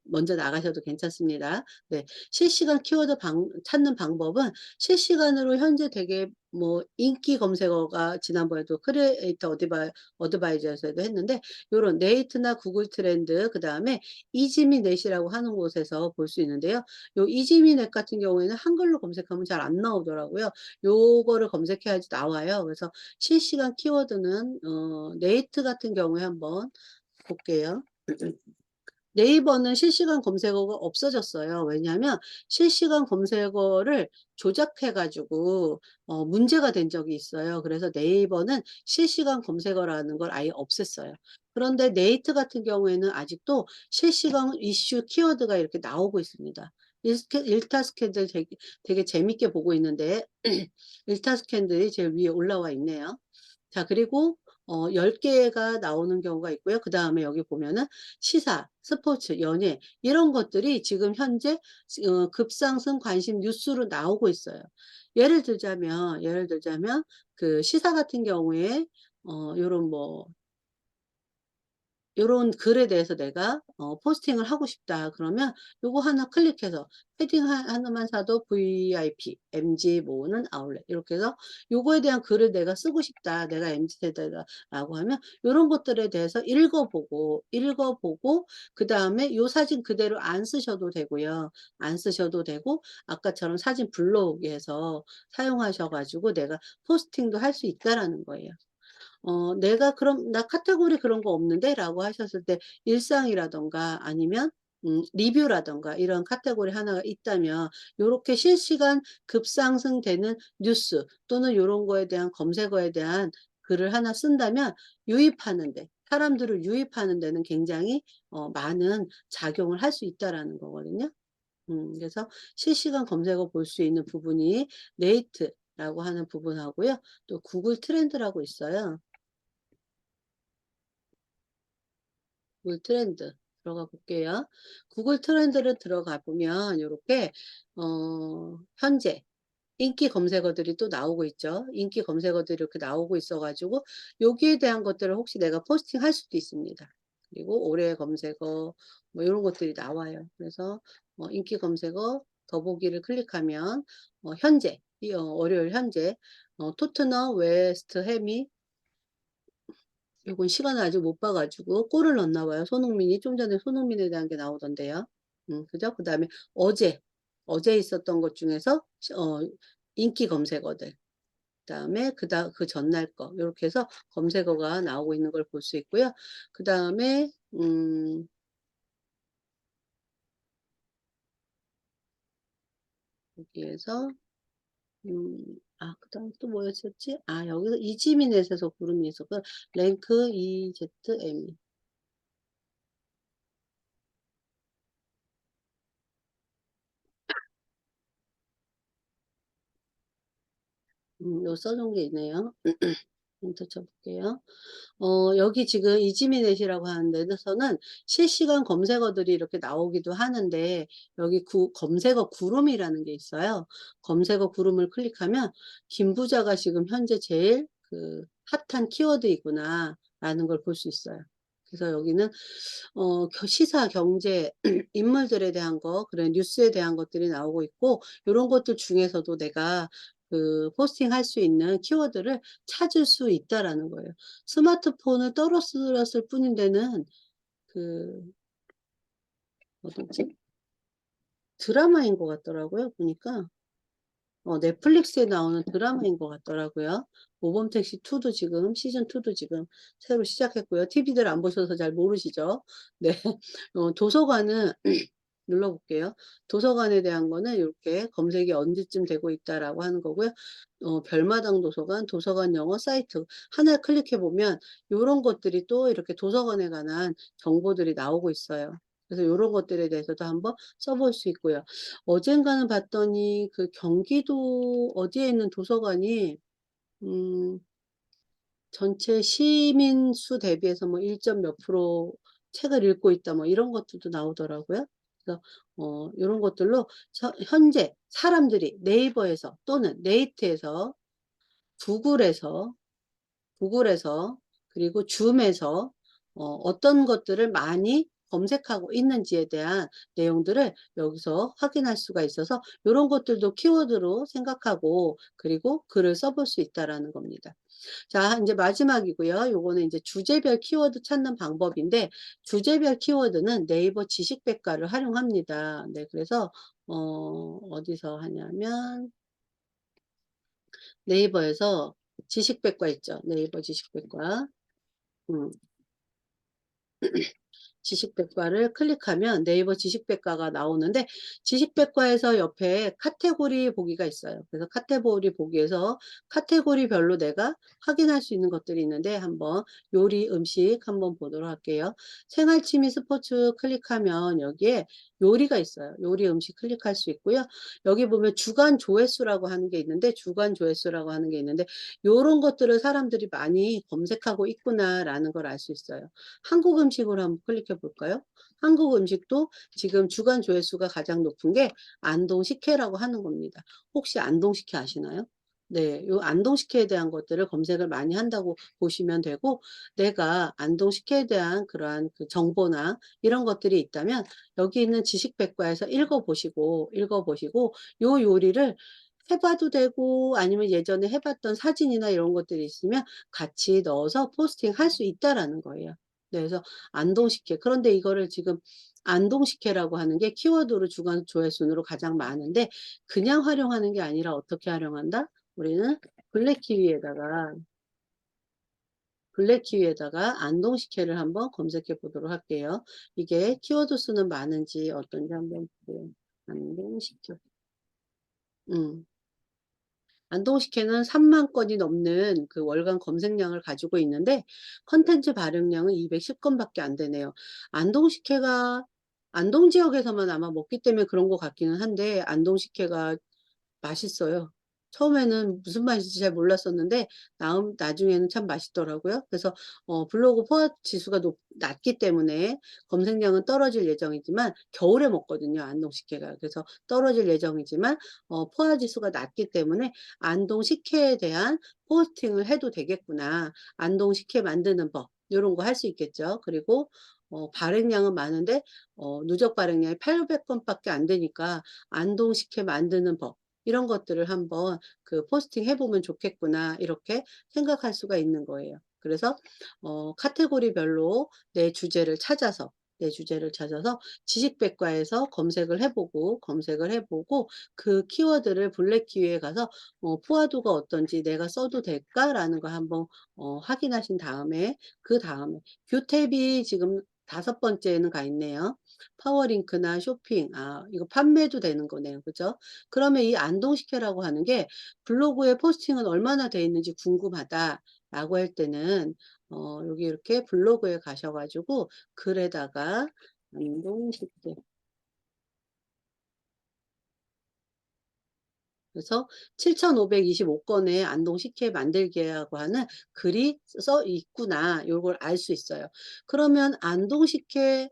먼저 나가셔도 괜찮습니다. 네. 실시간 키워드 찾는 방법은, 실시간으로 현재 되게 뭐 인기 검색어가, 지난번에도 크리에이터 어드바이저에서도 했는데, 요런 네이트나 구글 트렌드, 그다음에 이지미넷이라고 하는 곳에서 볼 수 있는데요. 요 이지미넷 같은 경우에는 한글로 검색하면 잘 안 나오더라고요. 요거를 검색해야지 나와요. 그래서 실시간 키워드는 네이트 같은 경우에 한번 볼게요. 네이버는 실시간 검색어가 없어졌어요. 왜냐하면 실시간 검색어를 조작해 가지고 문제가 된 적이 있어요. 그래서 네이버는 실시간 검색어라는 걸 아예 없앴어요. 그런데 네이트 같은 경우에는 아직도 실시간 이슈 키워드가 이렇게 나오고 있습니다. 일타 스캔들 되게 재밌게 보고 있는데 일타 스캔들이 제일 위에 올라와 있네요. 자, 그리고 10 개가 나오는 경우가 있고요. 그다음에 여기 보면은 시사, 스포츠, 연예, 이런 것들이 지금 현재 급상승 관심 뉴스로 나오고 있어요. 예를 들자면 그 시사 같은 경우에 요런 뭐 요런 글에 대해서 내가 포스팅을 하고 싶다 그러면 요거 하나 클릭해서 패딩 하나만 사도 VIP, MG 모으는 아울렛, 이렇게 해서 요거에 대한 글을 내가 쓰고 싶다. 내가 MZ 세대다라고 하면 요런 것들에 대해서 읽어보고 그다음에 요 사진 그대로 안 쓰셔도 되고요. 안 쓰셔도 되고, 아까처럼 사진 블록에서 사용하셔 가지고 내가 포스팅도 할 수 있다라는 거예요. "내가 그럼 나 카테고리 그런 거 없는데?"라고 하셨을 때, 일상이라든가 아니면 리뷰라든가 이런 카테고리 하나가 있다면, 요렇게 실시간 급상승되는 뉴스 또는 요런 거에 대한 검색어에 대한 글을 하나 쓴다면, 사람들을 유입하는 데는 굉장히 많은 작용을 할 수 있다라는 거거든요. 그래서 실시간 검색어 볼 수 있는 부분이 네이트라고 하는 부분하고요. 또 구글 트렌드라고 있어요. 구글 트렌드 들어가 볼게요. 구글 트렌드를 들어가 보면 요렇게 현재 인기 검색어들이 또 나오고 있죠. 인기 검색어들이 이렇게 나오고 있어 가지고 여기에 대한 것들을 혹시 내가 포스팅할 수도 있습니다. 그리고 올해 검색어 뭐 요런 것들이 나와요. 그래서 인기 검색어 더보기를 클릭하면 현재 월요일 현재 토트넘 웨스트 햄이, 요건 시간을 아직 못 봐 가지고 골을 넣었나 봐요. 손흥민이. 좀 전에 손흥민에 대한 게 나오던데요. 그죠? 그다음에 어제, 어제 있었던 것 중에서 인기 검색어들, 그다음에 그 전날 거, 요렇게 해서 검색어가 나오고 있는 걸 볼 수 있고요. 그다음에 여기에서 그다음에 또 뭐였었지? 여기서 이지미넷에서 구름이 있었고, 랭크 EZME. 요 써 놓은 게 있네요. 엔터 쳐 볼게요. 여기 지금 이지미넷이라고 하는 데서는 실시간 검색어들이 이렇게 나오기도 하는데, 여기 검색어 구름이라는 게 있어요. 검색어 구름을 클릭하면 김 부자가 지금 현재 제일 그 핫한 키워드이구나라는 걸 볼 수 있어요. 그래서 여기는 시사, 경제, 인물들에 대한 거, 그런 뉴스에 대한 것들이 나오고 있고, 요런 것들 중에서도 내가 그 포스팅할 수 있는 키워드를 찾을 수 있다라는 거예요. 스마트폰을 떨어뜨렸을 뿐인데는 그 뭐든지 드라마인 것 같더라고요, 보니까. 넷플릭스에 나오는 드라마인 것 같더라고요. 모범택시 2도 지금 시즌 2도 지금 새로 시작했고요. TV들 안 보셔서 잘 모르시죠? 네. 도서관은 눌러볼게요. 도서관에 대한 거는 이렇게 검색이 언제쯤 되고 있다라고 하는 거고요. 별마당 도서관, 도서관 영어 사이트 하나를 클릭해 보면 요런 것들이 또 이렇게 도서관에 관한 정보들이 나오고 있어요. 그래서 요런 것들에 대해서도 한번 써볼 수 있고요. 어젠가는 봤더니 그 경기도 어디에 있는 도서관이 음 전체 시민 수 대비해서 뭐 1. 몇 프로 책을 읽고 있다 뭐 이런 것들도 나오더라고요. 그래서 요런 것들로 현재 사람들이 네이버에서 또는 네이트에서 구글에서 그리고 줌에서 어떤 것들을 많이 검색하고 있는지에 대한 내용들을 여기서 확인할 수가 있어서 요런 것들도 키워드로 생각하고 그리고 글을 써볼 수 있다라는 겁니다. 자, 인제 마지막이고요. 요거는 인제 주제별 키워드 찾는 방법인데 주제별 키워드는 네이버 지식백과를 활용합니다. 네, 그래서 어디서 하냐면 네이버에서 지식백과 있죠. 네이버 지식백과. 음. 지식백과를 클릭하면 네이버 지식백과가 나오는데 지식백과에서 옆에 카테고리 보기가 있어요. 그래서 카테고리 보기에서 카테고리별로 내가 확인할 수 있는 것들이 있는데 한번 요리, 음식 한번 보도록 할게요. 생활, 취미, 스포츠 클릭하면 여기에 요리가 있어요. 요리, 음식 클릭할 수 있고요. 여기 보면 주간 조회수라고 하는 게 있는데 주간 조회수라고 하는 게 있는데 요런 것들을 사람들이 많이 검색하고 있구나라는 걸 알 수 있어요. 한국 음식으로 한번 클릭해 볼까요? 한국 음식도 지금 주간 조회수가 가장 높은 게 안동 식혜라고 하는 겁니다. 혹시 안동 식혜 아시나요? 네, 요 안동 식혜에 대한 것들을 검색을 많이 한다고 보시면 되고 내가 안동 식혜에 대한 그러한 그 정보나 이런 것들이 있다면 여기 있는 지식백과에서 읽어 보시고 요 요리를 해 봐도 되고 아니면 예전에 해 봤던 사진이나 이런 것들이 있으면 같이 넣어서 포스팅할 수 있다라는 거예요. 네, 그래서 안동식혜. 그런데 이거를 지금 안동식혜라고 하는 게 키워드로 주간 조회순으로 가장 많은데 그냥 활용하는 게 아니라 어떻게 활용한다? 우리는 블랙키위에다가 안동식혜를 한번 검색해 보도록 할게요. 이게 키워드 수는 많은지 어떤지 한번 볼게요. 안동식혜. 음. 안동식혜는 3만 건이 넘는 그 월간 검색량을 가지고 있는데 컨텐츠 발행량은 210건밖에 안 되네요. 안동식혜가 안동 지역에서만 아마 먹기 때문에 그런 것 같기는 한데 안동식혜가 맛있어요. 처음에는 무슨 맛인지 잘 몰랐었는데 나중에는 참 맛있더라고요. 그래서 블로그 포화 지수가 낮기 때문에 검색량은 떨어질 예정이지만 겨울에 먹거든요, 안동 식혜가. 그래서 떨어질 예정이지만 포화 지수가 낮기 때문에 '안동 식혜에 대한 포스팅을 해도 되겠구나. 안동 식혜 만드는 법.' 요런 거 할 수 있겠죠. 그리고 발행량은 많은데 누적 발행량이 800 건밖에 안 되니까 '안동 식혜 만드는 법.' 이런 것들을 한번 그 '포스팅해 보면 좋겠구나.' 이렇게 생각할 수가 있는 거예요. 그래서 카테고리별로 내 주제를 찾아서 지식백과에서 검색을 해 보고 그 키워드를 블랙키위에 가서 '포화도가 어떤지 내가 써도 될까?'라는 걸 한번 확인하신 다음에 그다음에 뷰 탭이 지금 5번째에는 가 있네요. 파워링크나 쇼핑, 이거 판매도 되는 거네요. 그죠? 그러면 이 안동식혜라고 하는 게 블로그에 포스팅은 얼마나 돼 있는지 궁금하다라고 할 때는 여기 이렇게 블로그에 가셔 가지고 글에다가 안동식혜 그래서 7,525 건의 안동 식혜 만들기라고 하는 글이 써 있구나. 요걸 알 수 있어요. 그러면 안동 식혜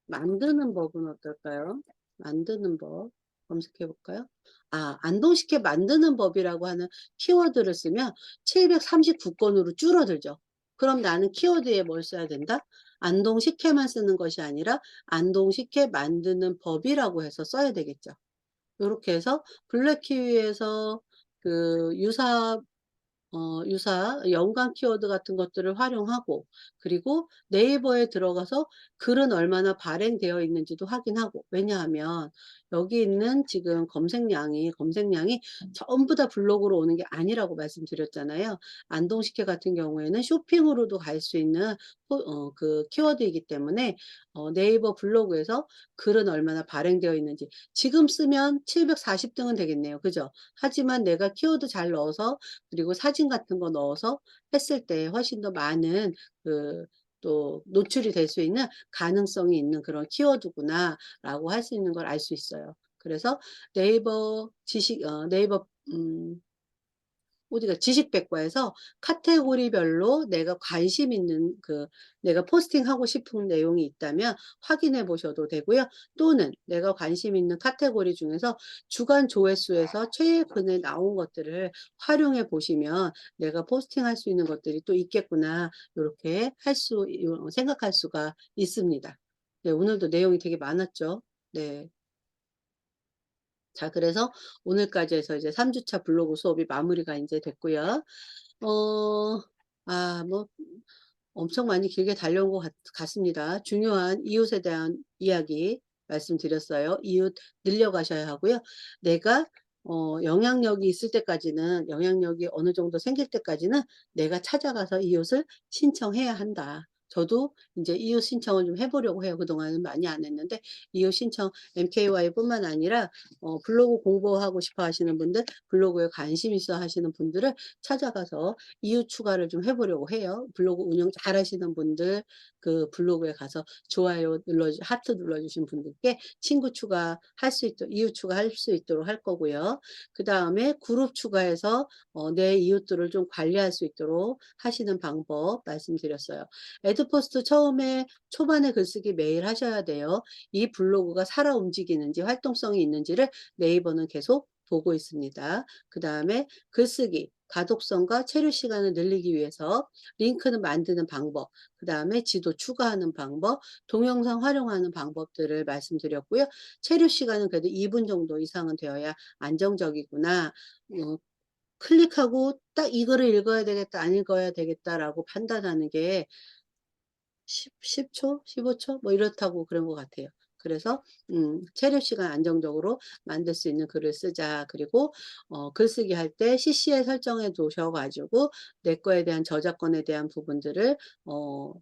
만드는 법은 어떨까요? 만드는 법 검색해 볼까요? 안동식혜 만드는 법이라고 하는 키워드를 쓰면 739 건으로 줄어들죠. 그럼 나는 키워드에 뭘 써야 된다? 안동식혜만 쓰는 것이 아니라 안동식혜 만드는 법이라고 해서 써야 되겠죠. 요렇게 해서 블랙키위에서 그 유사 유사 연관 키워드 같은 것들을 활용하고, 그리고 네이버에 들어가서 글은 얼마나 발행되어 있는지도 확인하고. 왜냐하면 여기 있는 지금 검색량이 전부 다 블로그로 오는 게 아니라고 말씀드렸잖아요. 안동식혜 같은 경우에는 쇼핑으로도 갈 수 있는 그 키워드이기 때문에 네이버 블로그에서 글은 얼마나 발행되어 있는지, 지금 쓰면 740등은 되겠네요. 그죠? 하지만 내가 키워드 잘 넣어서, 그리고 사진 같은 거 넣어서 했을 때 훨씬 더 많은 그 또 노출이 될 수 있는 가능성이 있는 그런 키워드구나라고 할 수 있는 걸 알 수 있어요. 그래서 네이버 어디가 지식백과에서 카테고리별로 내가 관심 있는 내가 포스팅하고 싶은 내용이 있다면 확인해 보셔도 되고요. 또는 내가 관심 있는 카테고리 중에서 주간 조회수에서 최근에 나온 것들을 활용해 보시면 '내가 포스팅할 수 있는 것들이 또 있겠구나.' 요렇게 생각할 수가 있습니다. 네, 오늘도 내용이 되게 많았죠. 네. 자, 그래서 오늘까지 해서 이제 3 주차 블로그 수업이 마무리가 인제 됐고요. 어 뭐 엄청 많이 길게 달려온 것 같습니다. 중요한 이웃에 대한 이야기 말씀드렸어요. 이웃 늘려가셔야 하고요. 내가 영향력이 있을 때까지는, 영향력이 어느 정도 생길 때까지는 내가 찾아가서 이웃을 신청해야 한다. 저도 인제 이웃 신청을 좀 해 보려고 해요. 그동안은 많이 안 했는데 이웃 신청 MKY뿐만 아니라 블로그 공부하고 싶어 하시는 분들, 블로그에 관심 있어 하시는 분들을 찾아가서 이웃 추가를 좀 해 보려고 해요. 블로그 운영 잘하시는 분들, 그 블로그에 가서 좋아요 하트 눌러 주신 분들께 친구 추가할 수 있도록, 이웃 추가할 수 있도록 할 거고요. 그다음에 그룹 추가해서 내 이웃들을 좀 관리할 수 있도록 하시는 방법 말씀드렸어요. 애드포스트 처음에 초반에 글쓰기 매일 하셔야 돼요. 이 블로그가 살아 움직이는지, 활동성이 있는지를 네이버는 계속 보고 있습니다. 그다음에 글쓰기, 가독성과 체류 시간을 늘리기 위해서 링크는 만드는 방법, 그다음에 지도 추가하는 방법, 동영상 활용하는 방법들을 말씀드렸고요. 체류 시간은 그래도 2분 정도 이상은 되어야 안정적이구나. 어 클릭하고 딱 '이거를 읽어야 되겠다. 안 읽어야 되겠다.'라고 판단하는 게 10 초, 15초 뭐 이렇다고 그런 것 같아요. 그래서 체류 시간 안정적으로 만들 수 있는 글을 쓰자. 그리고 글쓰기 할 때 CC에 설정해 두셔 가지고 내 거에 대한 저작권에 대한 부분들을 어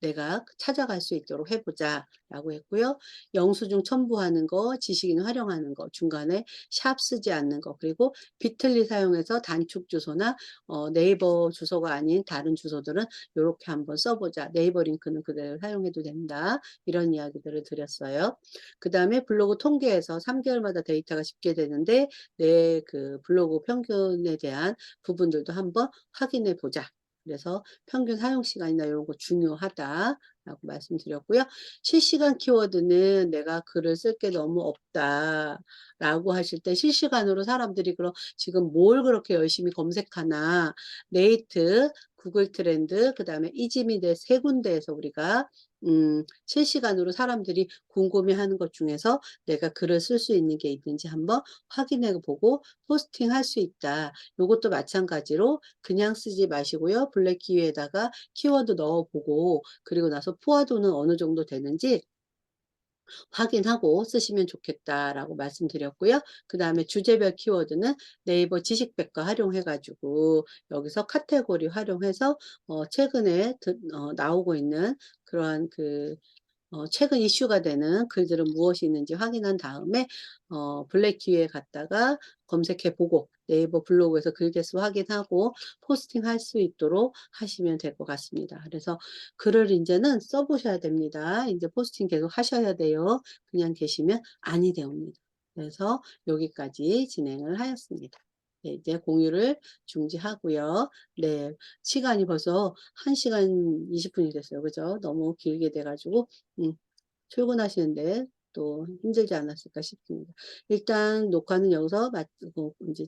내가 찾아갈 수 있도록 해 보자라고 했고요. 영수증 첨부하는 거, 지식인 활용하는 거, 중간에 샵 쓰지 않는 거, 그리고 비틀리 사용해서 단축 주소나 네이버 주소가 아닌 다른 주소들은 요렇게 한번 써 보자. 네이버 링크는 그대로 사용해도 된다. 이런 이야기들을 드렸어요. 그다음에 블로그 통계에서 3 개월마다 데이터가 집계되는데 내 그 블로그 평균에 대한 부분들도 한번 확인해 보자. 그래서 평균 사용 시간이나 이런 거 중요하다라고 말씀드렸고요. 실시간 키워드는 '내가 글을 쓸 게 너무 없다.'라고 하실 때, 실시간으로 사람들이 그럼 지금 뭘 그렇게 열심히 검색하나, 네이트, 구글 트렌드, 그다음에 이지미네 세 군데에서 우리가 실시간으로 사람들이 궁금해하는 것 중에서 내가 글을 쓸 수 있는 게 있는지 한번 확인해 보고 포스팅할 수 있다. 요것도 마찬가지로 그냥 쓰지 마시고요. 블랙 키위에다가 키워드 넣어 보고, 그리고 나서 포화도는 어느 정도 되는지 확인하고 쓰시면 좋겠다라고 말씀드렸고요. 그다음에 주제별 키워드는 네이버 지식백과 활용해 가지고 여기서 카테고리 활용해서 최근에 나오고 있는 그러한 최근 이슈가 되는 글들은 무엇이 있는지 확인한 다음에 블랙키위에 갔다가 검색해 보고 네이버 블로그에서 글 개수 확인하고 포스팅할 수 있도록 하시면 될 것 같습니다. 그래서 글을 인제는 써 보셔야 됩니다. 인제 포스팅 계속 하셔야 돼요. 그냥 계시면 아니 되옵니다. 그래서 여기까지 진행을 하였습니다. 네, 이제 공유를 중지하고요. 네. 시간이 벌써 1 시간 20 분이 됐어요. 그죠? 너무 길게 돼 가지고 음 출근하시는데 또 힘들지 않았을까 싶습니다. 일단 녹화는 여기서 마치고 인제